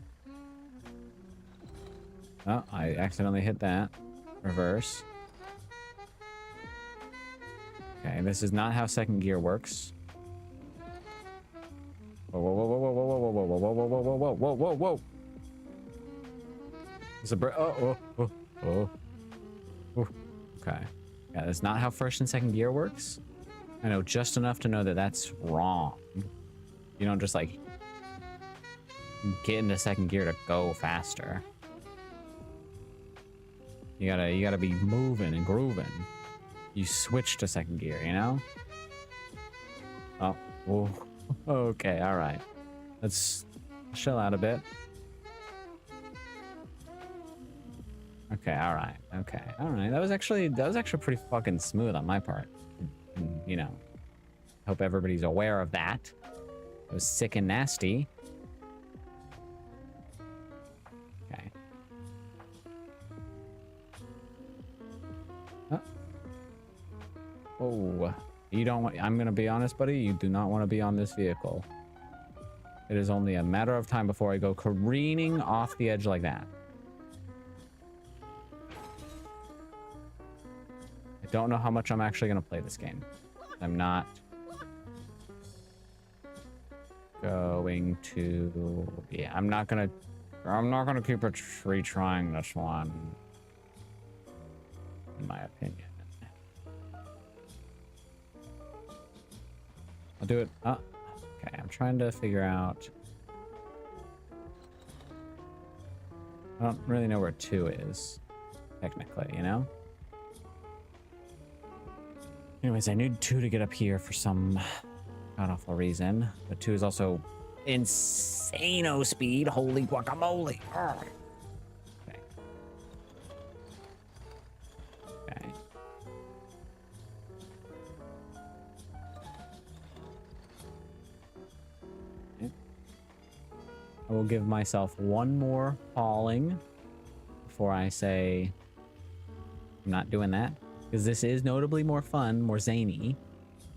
Oh, I accidentally hit that. Reverse. Okay, this is not how second gear works. Whoa, whoa, whoa, whoa, whoa, whoa, whoa, whoa, whoa, whoa, whoa, whoa, whoa, whoa, whoa, whoa. There's a break. Oh. Okay. Yeah, that's not how first and second gear works. I know just enough to know that that's wrong. You don't just like get into second gear to go faster. You gotta be moving and grooving. You switch to second gear, you know? Oh, whoa. Okay, all right. Let's chill out a bit. Okay, all right. Okay, all right. That was actually pretty fucking smooth on my part. And, you know, hope everybody's aware of that. It was sick and nasty. Okay. Oh, you don't want, I'm gonna be honest, buddy, you do not want to be on this vehicle. It is only a matter of time before I go careening off the edge like that. I don't know how much I'm actually gonna play this game. I'm not going to, yeah, I'm not gonna keep retrying this one, in my opinion. I'll do it. Oh, okay, I'm trying to figure out. I don't really know where 2 is, technically, you know? Anyways, I need 2 to get up here for some god-awful reason. But 2 is also insano speed. Holy guacamole. Arrgh. Okay. Okay. I will give myself one more falling before I say I'm not doing that. Because this is notably more fun, more zany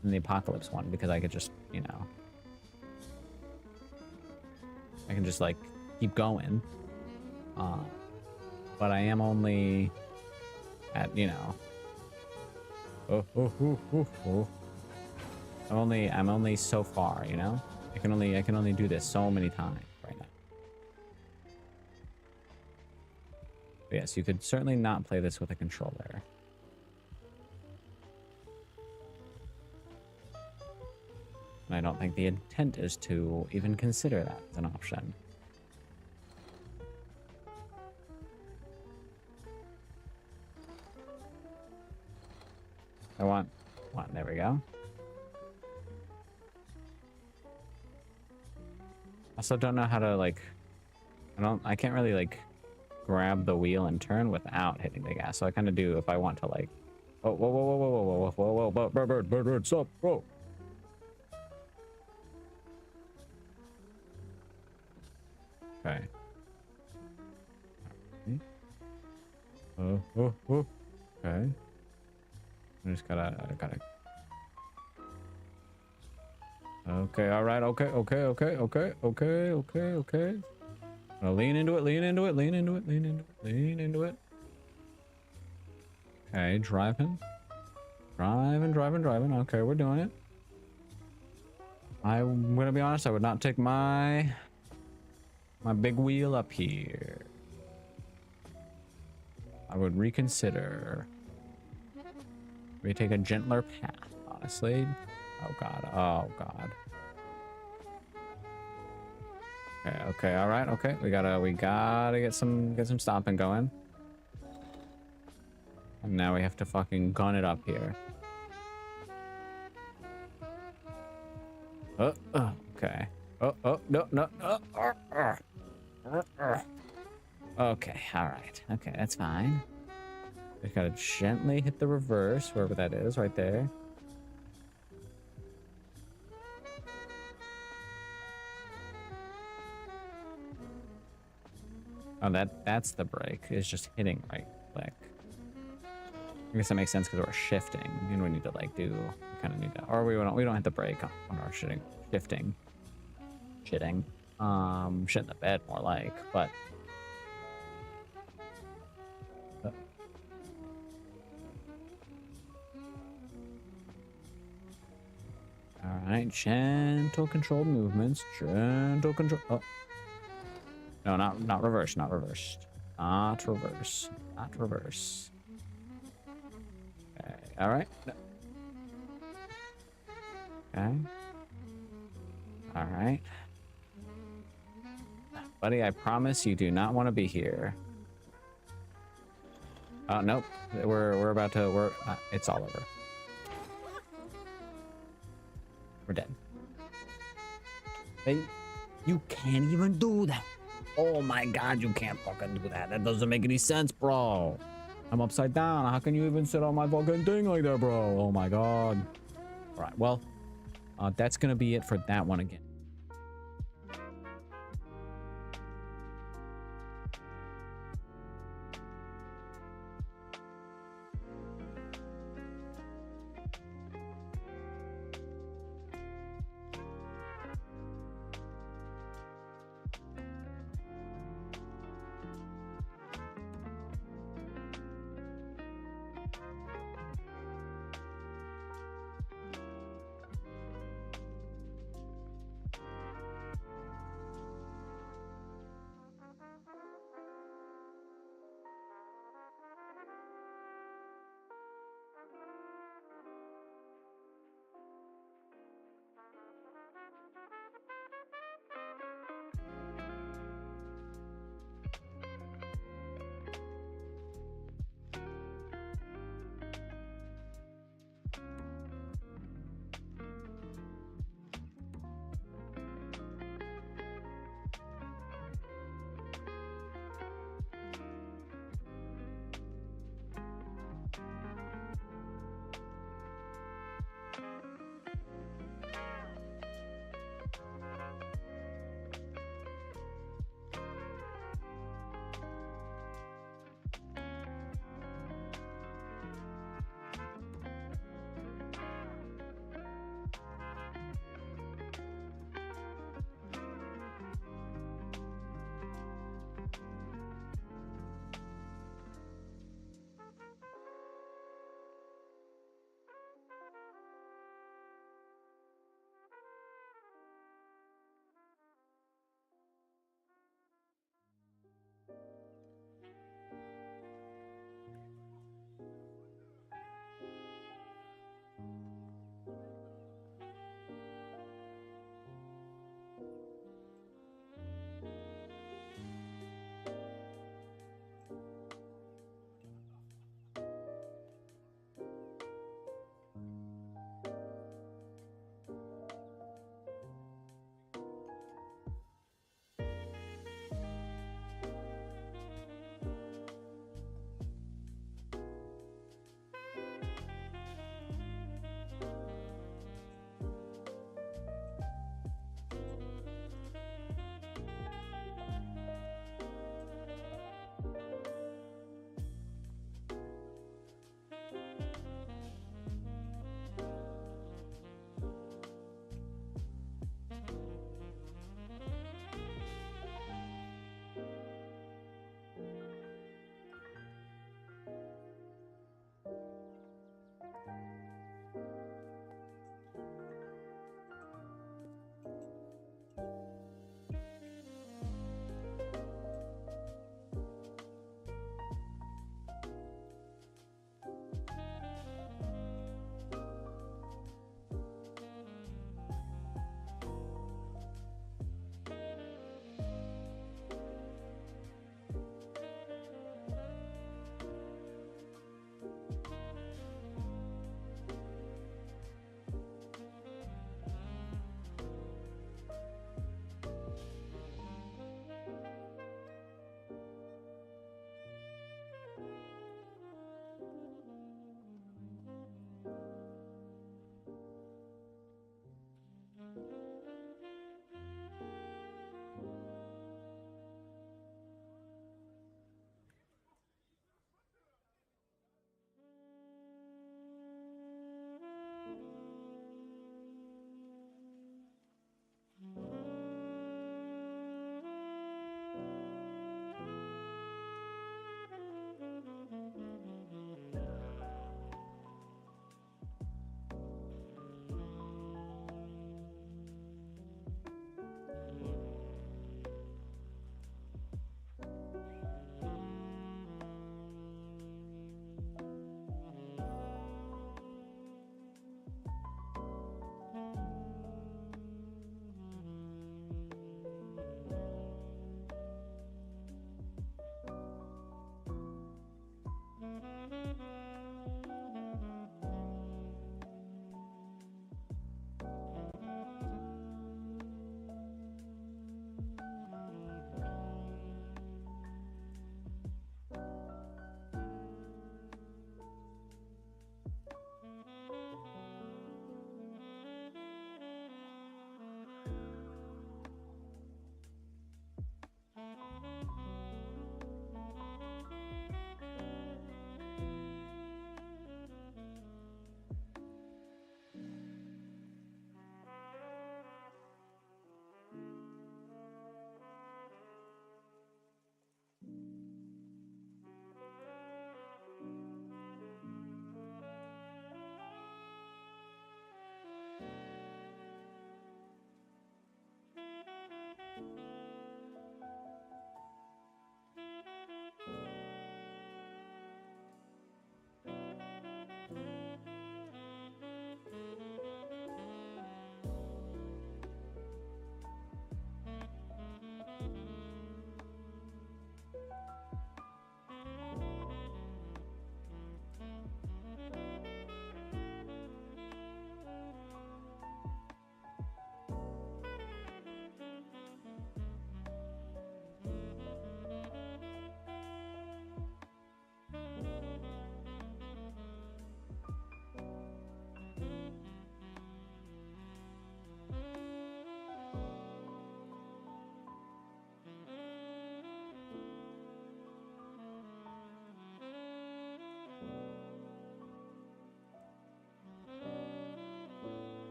than the Apocalypse one, because I could just, you know, I can just like keep going. But I am only at, you know, I'm only so far, you know. I can only do this so many times right now. But yes, you could certainly not play this with a controller. And I don't think the intent is to even consider that as an option. I want, there we go. Also don't know how to like, I can't really like grab the wheel and turn without hitting the gas. So I kind of do if I want to like, oh, whoa, bird, stop, bro. Okay. Okay. I just gotta. Okay, all right, okay. Now lean into it. Okay, driving. Okay, we're doing it. I'm gonna be honest, I would not take my big wheel up here. I would reconsider. We take a gentler path, honestly. Oh god. Okay, all right, okay. We gotta get some stomping going. And now we have to fucking gun it up here. Okay. No. Okay, all right. Okay, that's fine. Just gotta gently hit the reverse, wherever that is, right there. Oh, that's the brake. It's just hitting right click. I guess that makes sense because we're shifting, and we need to like do. We kind of need to, or we don't hit the brake on our shifting. Shit in the bed more like, but. All right, gentle controlled movements. Gentle control. Oh. No, not reversed. Not reverse. Not reverse. Okay. All right. Okay. All right. Buddy, I promise you do not want to be here. Oh, nope. We're about to, it's all over. We're dead. Hey, you can't even do that. Oh my God, you can't fucking do that. That doesn't make any sense, bro. I'm upside down. How can you even sit on my fucking thing like that, bro? Oh my God. All right, well, that's gonna be it for that one again.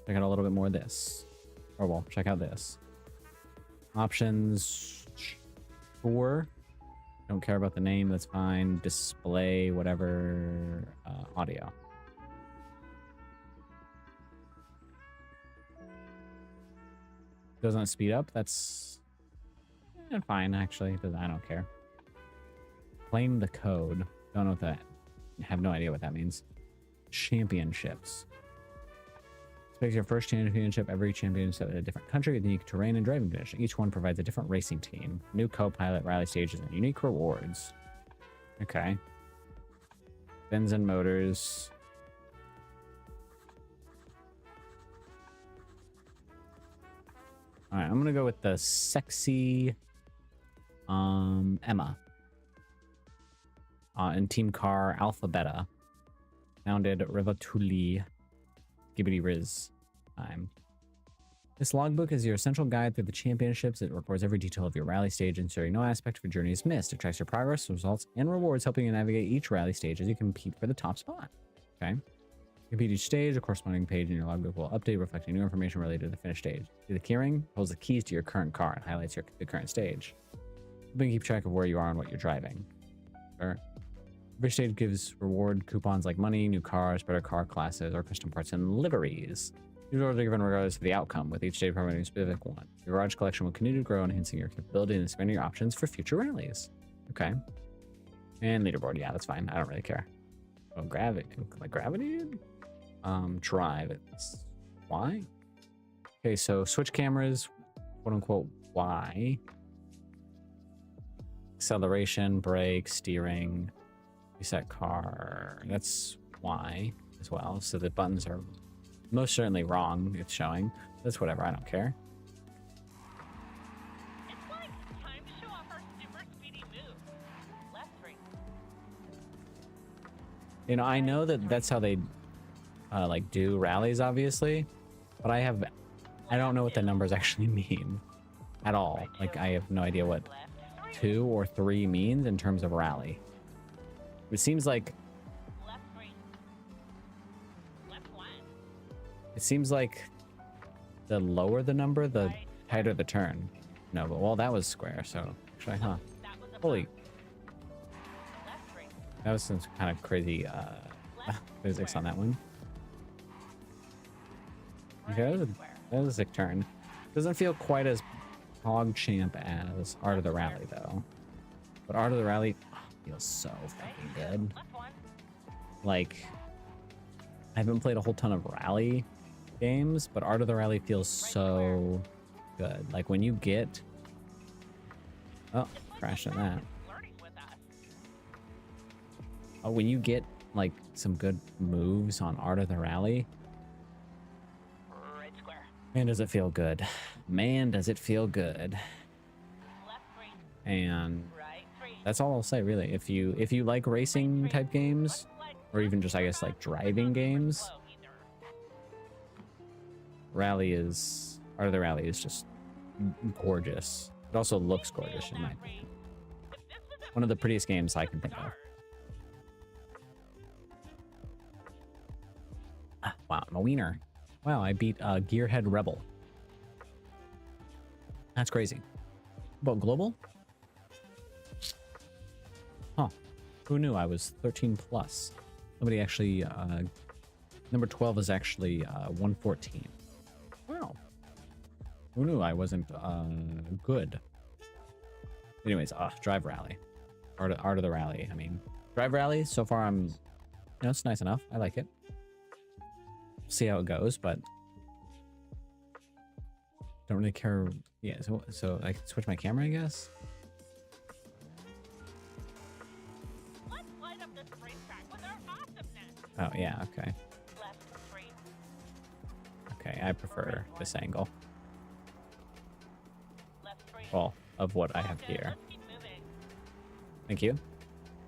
Check out a little bit more of this. Or well, check out this. Options. Sure. Don't care about the name. That's fine. Display, whatever. Audio. Doesn't speed up. That's fine, actually. I don't care. Claim the code. Don't know what that. Have no idea what that means. Championships. Expect your first championship. Every championship in a different country with unique terrain and driving conditions. Each one provides a different racing team, new co-pilot, rally stages, and unique rewards. Okay. Benzin motors. All right, I'm gonna go with the sexy Emma. And team car Alpha Beta. Founded Rivatuli. Gibbity Riz time. This logbook is your essential guide through the championships. It records every detail of your rally stage, ensuring no aspect of your journey is missed. It tracks your progress, results, and rewards, helping you navigate each rally stage as you compete for the top spot. Okay. Compete each stage. A corresponding page in your logbook will update, reflecting new information related to the finished stage. The keyring holds the keys to your current car and highlights the current stage. You can keep track of where you are and what you're driving. Sure. Every stage gives reward coupons like money, new cars, better car classes, or custom parts and liveries. These rewards are given regardless of the outcome, with each stage providing a specific one. Your garage collection will continue to grow, enhancing your capability and expanding your options for future rallies. Okay. And leaderboard, yeah, that's fine. I don't really care. Oh, gravity. Like gravity? Drive. It's Y? Okay, so switch cameras, quote unquote, Y. Acceleration, brake, steering. Reset car, that's Y as well. So the buttons are most certainly wrong, it's showing. That's whatever, I don't care. It's like time to show off our super speedy move. Left ring. You know, I know that that's how they like do rallies, obviously, but I don't know what the numbers actually mean at all. Like, I have no idea what 2 or 3 means in terms of rally. It seems like it seems like the lower the number, the tighter the turn. No, but well, that was square, so actually, huh? Holy, that was some kind of crazy physics on that one. Okay, that was a sick turn. Doesn't feel quite as PogChamp as Art of the Rally though, but Art of the Rally feels so fucking good. Like, I haven't played a whole ton of rally games, but Art of the Rally feels so good. Like when you get... Oh, crashed in that. Oh, when you get like some good moves on Art of the Rally, man, does it feel good. Man, does it feel good. And that's all I'll say, really. If you like racing type games, or even just, I guess, like driving games, Art of the Rally is just gorgeous. It also looks gorgeous in my opinion. One of the prettiest games I can think of. Wow, I'm a wiener. Wow, I beat Gearhead Rebel. That's crazy. About global? Huh. Who knew I was 13 plus? Somebody actually, number 12 is actually 114. Wow. Who knew I wasn't good? Anyways, Drive Rally. Art of the Rally. I mean, Drive Rally, so far it's nice enough. I like it. See how it goes, but don't really care. Yeah, so I can switch my camera, I guess. Let's light up this racetrack with our awesomeness. Oh yeah, okay. Left 3. Okay, I prefer this angle. Left 3. Well, of what I have here. Let's keep moving. Thank you.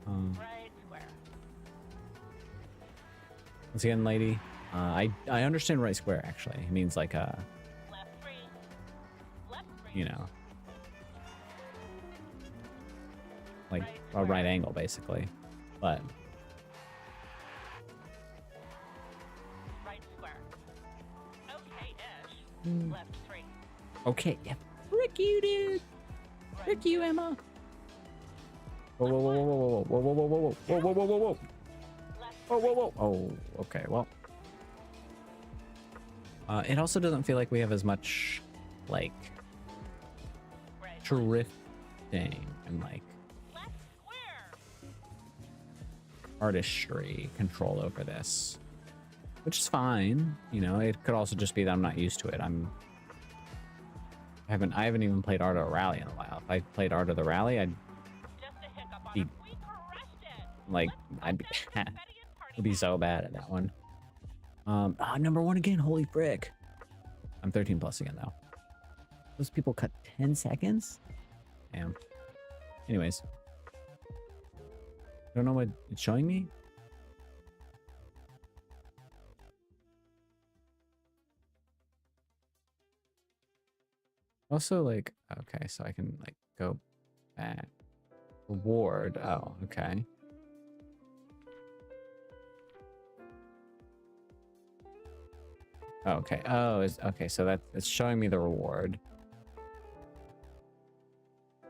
Right square. Once again, lady. I understand right square, actually. It means like Left 3. Left 3. you know, like a right angle, basically. But Right square. Okay. Left 3. Okay. Yeah. Frick you, dude. Frick you, Emma. Whoa, whoa, whoa, whoa, whoa, whoa, whoa, whoa, whoa, whoa, whoa, whoa, whoa, whoa. Left Whoa, whoa, whoa. Oh, okay. Well. It also doesn't feel like we have as much, like, right. drifting and, like, Left square. artistry control over this. Which is fine. You know, it could also just be that I'm not used to it. I haven't even played Art of the Rally in a while. If I played Art of the Rally, I'd Just a hiccup on be, it. We crushed it. like, I'd be so bad at that one. Number 1 again. Holy frick. I'm 13 plus again, though. Those people cut 10 seconds? Damn. Anyways. Don't know what it's showing me. Also, like, okay, so I can, like, go back. Reward. Oh, okay. Okay. Oh, okay. So it's showing me the reward.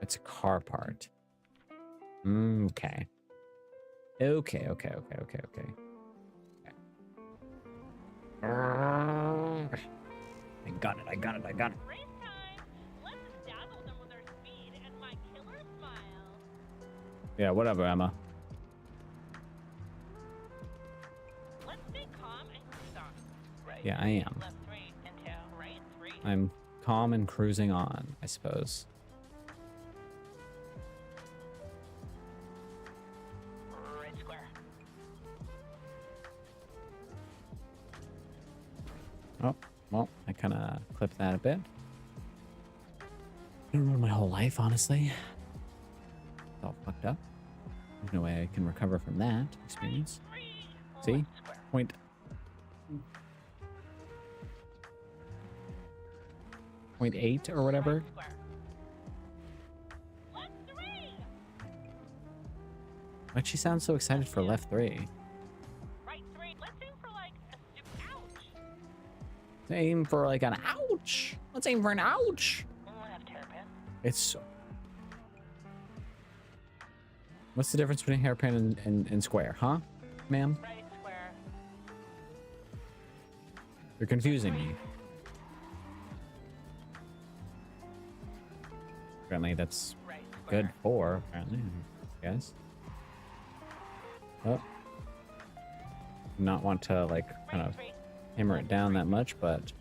It's a car part. Okay. Okay. I got it. Race time. Let's dazzle them with our speed and my killer smile. Yeah, whatever, Emma. Let's stay calm and cruise on. Right. Yeah, I am. Left 3 into right 3. I'm calm and cruising on, I suppose. Right square. Oh, well, I kind of clipped that a bit. I don't know my whole life, honestly. It's all fucked up. There's no way I can recover from that experience. See? Point. Point 8 or whatever. Left 3. Why'd she sound so excited for left 3? Right 3. Let's aim for like a ouch. Let's aim for like an ouch. Let's aim for an ouch. Left hairpin. It's so... What's the difference between hairpin and square, huh, ma'am? Right square. You're confusing me. Apparently that's Right good for, apparently, I guess. Oh. Not want to, like, kind of hammer it down that much, but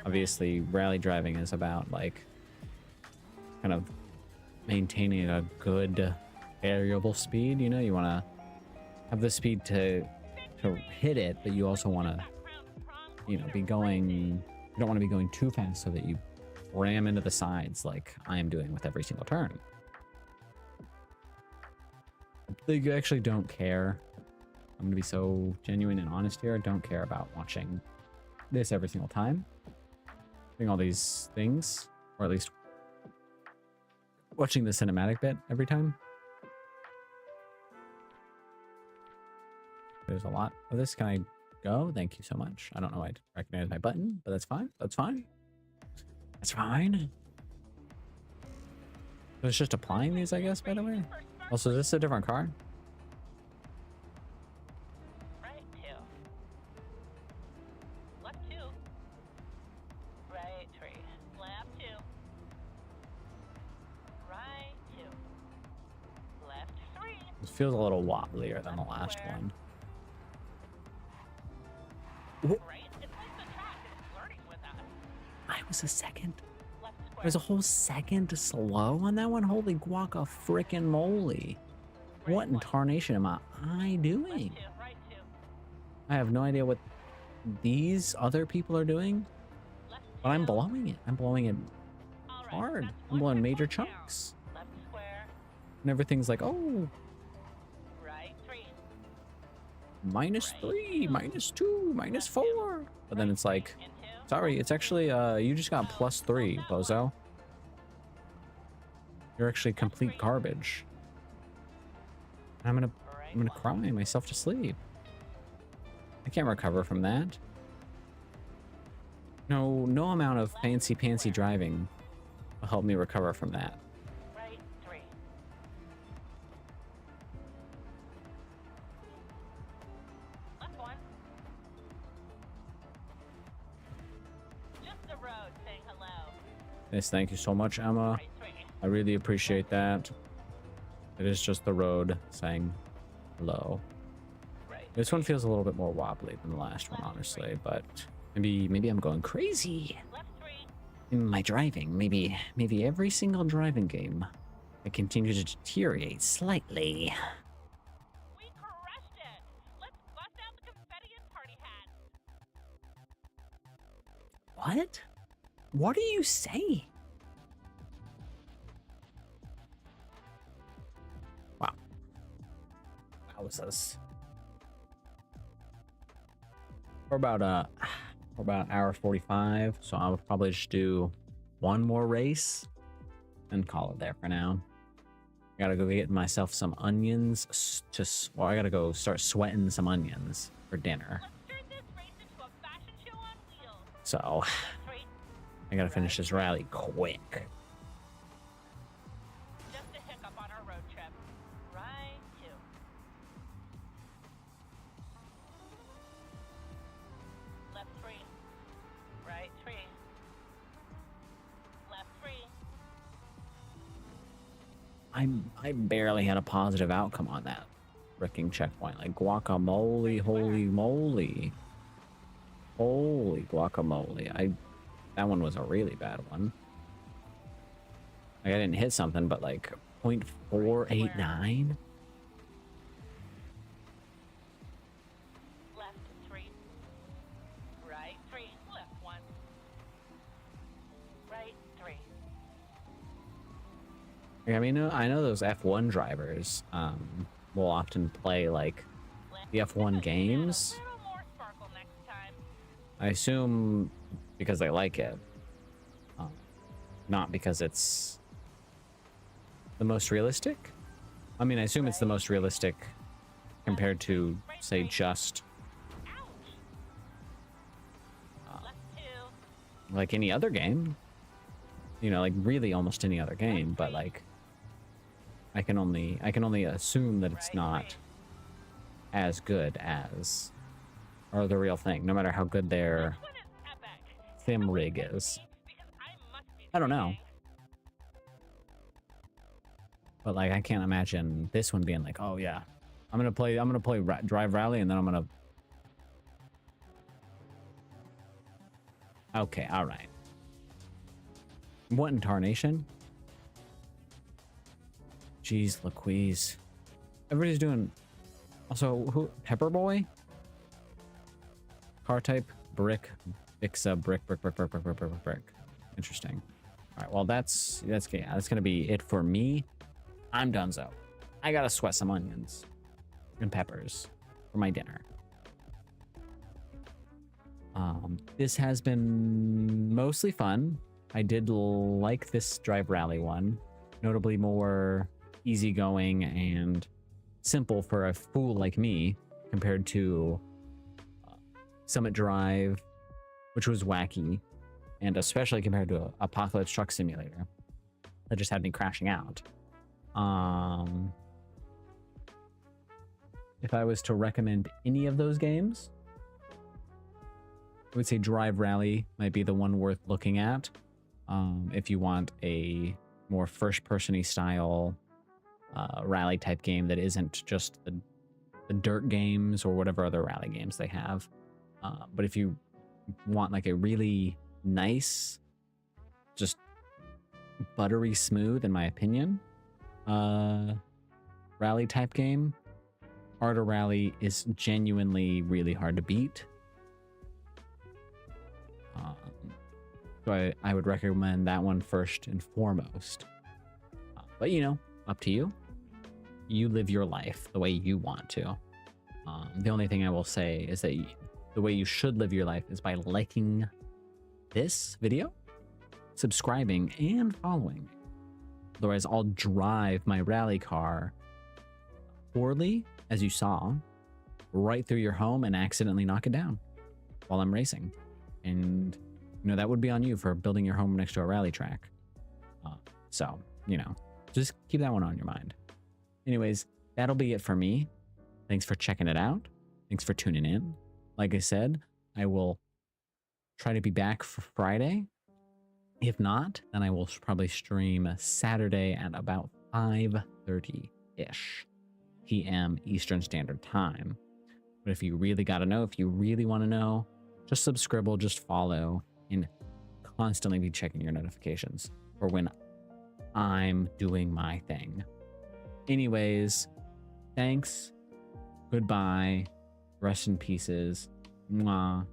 obviously rally driving is about, like, kind of maintaining a good variable speed. You know, you want to have the speed to hit it, but you also want to, you know, be going, you don't want to be going too fast so that you ram into the sides like I am doing with every single turn. You actually don't care. I'm gonna be so genuine and honest here. I don't care about watching this every single time, doing all these things, or at least watching the cinematic bit every time. There's a lot of this. Can I go? Thank you so much. I don't know why I recognize my button, but that's fine. That's fine. That's fine. So it's just applying these, I guess, by the way. Also, is this a different car? Right 2. Left 2. Right 3. Left 2. Right 2. Left 3. It feels a little wobblier than the last one. Right? It's like the track is flirting with us. I was a second. Left square. There's a whole second slow on that one. Holy guaca frickin' moly. What in tarnation am I doing? Left 2. Right 2. I have no idea what these other people are doing, Left but I'm 2. blowing it. I'm blowing it All right, hard. that's I'm blowing one major down. chunks. Left square. And everything's like, oh, Right 3. -3, -2, -4. But then it's like, Into. sorry, it's actually, you just got +3, bozo. You're actually complete garbage. I'm gonna cry myself to sleep. I can't recover from that. No amount of fancy pantsy driving will help me recover from that. Right 3. Left 1. Just the road saying hello. Yes, thank you so much, Emma. Right 3. I really appreciate that. It is just the road saying hello. Right. This one feels a little bit more wobbly than the last one, honestly, but maybe I'm going crazy Left 3. in my driving. Maybe every single driving game I continue to deteriorate slightly. We crushed it. Let's bust out the confetti and party hats. What? What are you saying? Wow. Wowzers. We're about hour 45, so I'll probably just do one more race and call it there for now. I gotta go get myself some onions well, I gotta go start sweating some onions for dinner. Let's turn this race into a fashion show on wheels. So Right 3. I gotta finish this rally quick. Just a hiccup on our road trip. Right 2. Left 3. Right 3. Left 3. I barely had a positive outcome on that freaking checkpoint. Like guacamole, holy moly. Holy guacamole. That one was a really bad one. Like I didn't hit something, but like 0.489. Left 3. Right 3. Left 1. Right 3. I mean, I know those F1 drivers will often play like the F1 games. A little more sparkle next time. I assume because they like it, not because it's the most realistic. I mean, I assume it's the most realistic compared to, say, just Left 2. like any other game. You know, like really almost any other game, but like I can only assume that it's not as good as or the real thing, no matter how good their This one is epic. sim rig is. Because I must be I don't know. dreaming. But like I can't imagine this one being like, oh yeah, I'm gonna play Drive Rally, and then I'm gonna. Okay, all right. What in tarnation? Jeez, Louise. Everybody's doing. Also, who? Pepper Boy. Car type brick, Bixa brick. Interesting. All right. Well, that's gonna be it for me. I'm donezo. I gotta sweat some onions and peppers for my dinner. This has been mostly fun. I did like this Drive Rally one, notably more easygoing and simple for a fool like me compared to Summit Drive, which was wacky, and especially compared to Apocalypse Truck Simulator that just had me crashing out. If I was to recommend any of those games, I would say Drive Rally might be the one worth looking at. If you want a more first-person-y style rally type game that isn't just the dirt games or whatever other rally games they have. But if you want like a really nice, just buttery smooth, in my opinion, rally type game, Art of Rally is genuinely really hard to beat. So I would recommend that one first and foremost. But you know, up to you. You live your life the way you want to. The only thing I will say is that the way you should live your life is by liking this video, subscribing, and following. Otherwise, I'll drive my rally car poorly, as you saw, right through your home and accidentally knock it down while I'm racing. And You know, that would be on you for building your home next to a rally track. So, you know, just keep that one on your mind. Anyways, that'll be it for me. Thanks for checking it out. Thanks for tuning in. Like I said, I will try to be back for Friday. If not, then I will probably stream Saturday at about 5:30-ish p.m. Eastern Standard Time. But if you really got to know, if you really want to know, just subscribe, just follow, and constantly be checking your notifications for when I'm doing my thing. Anyways, thanks. Goodbye. Rest in pieces. Mwah.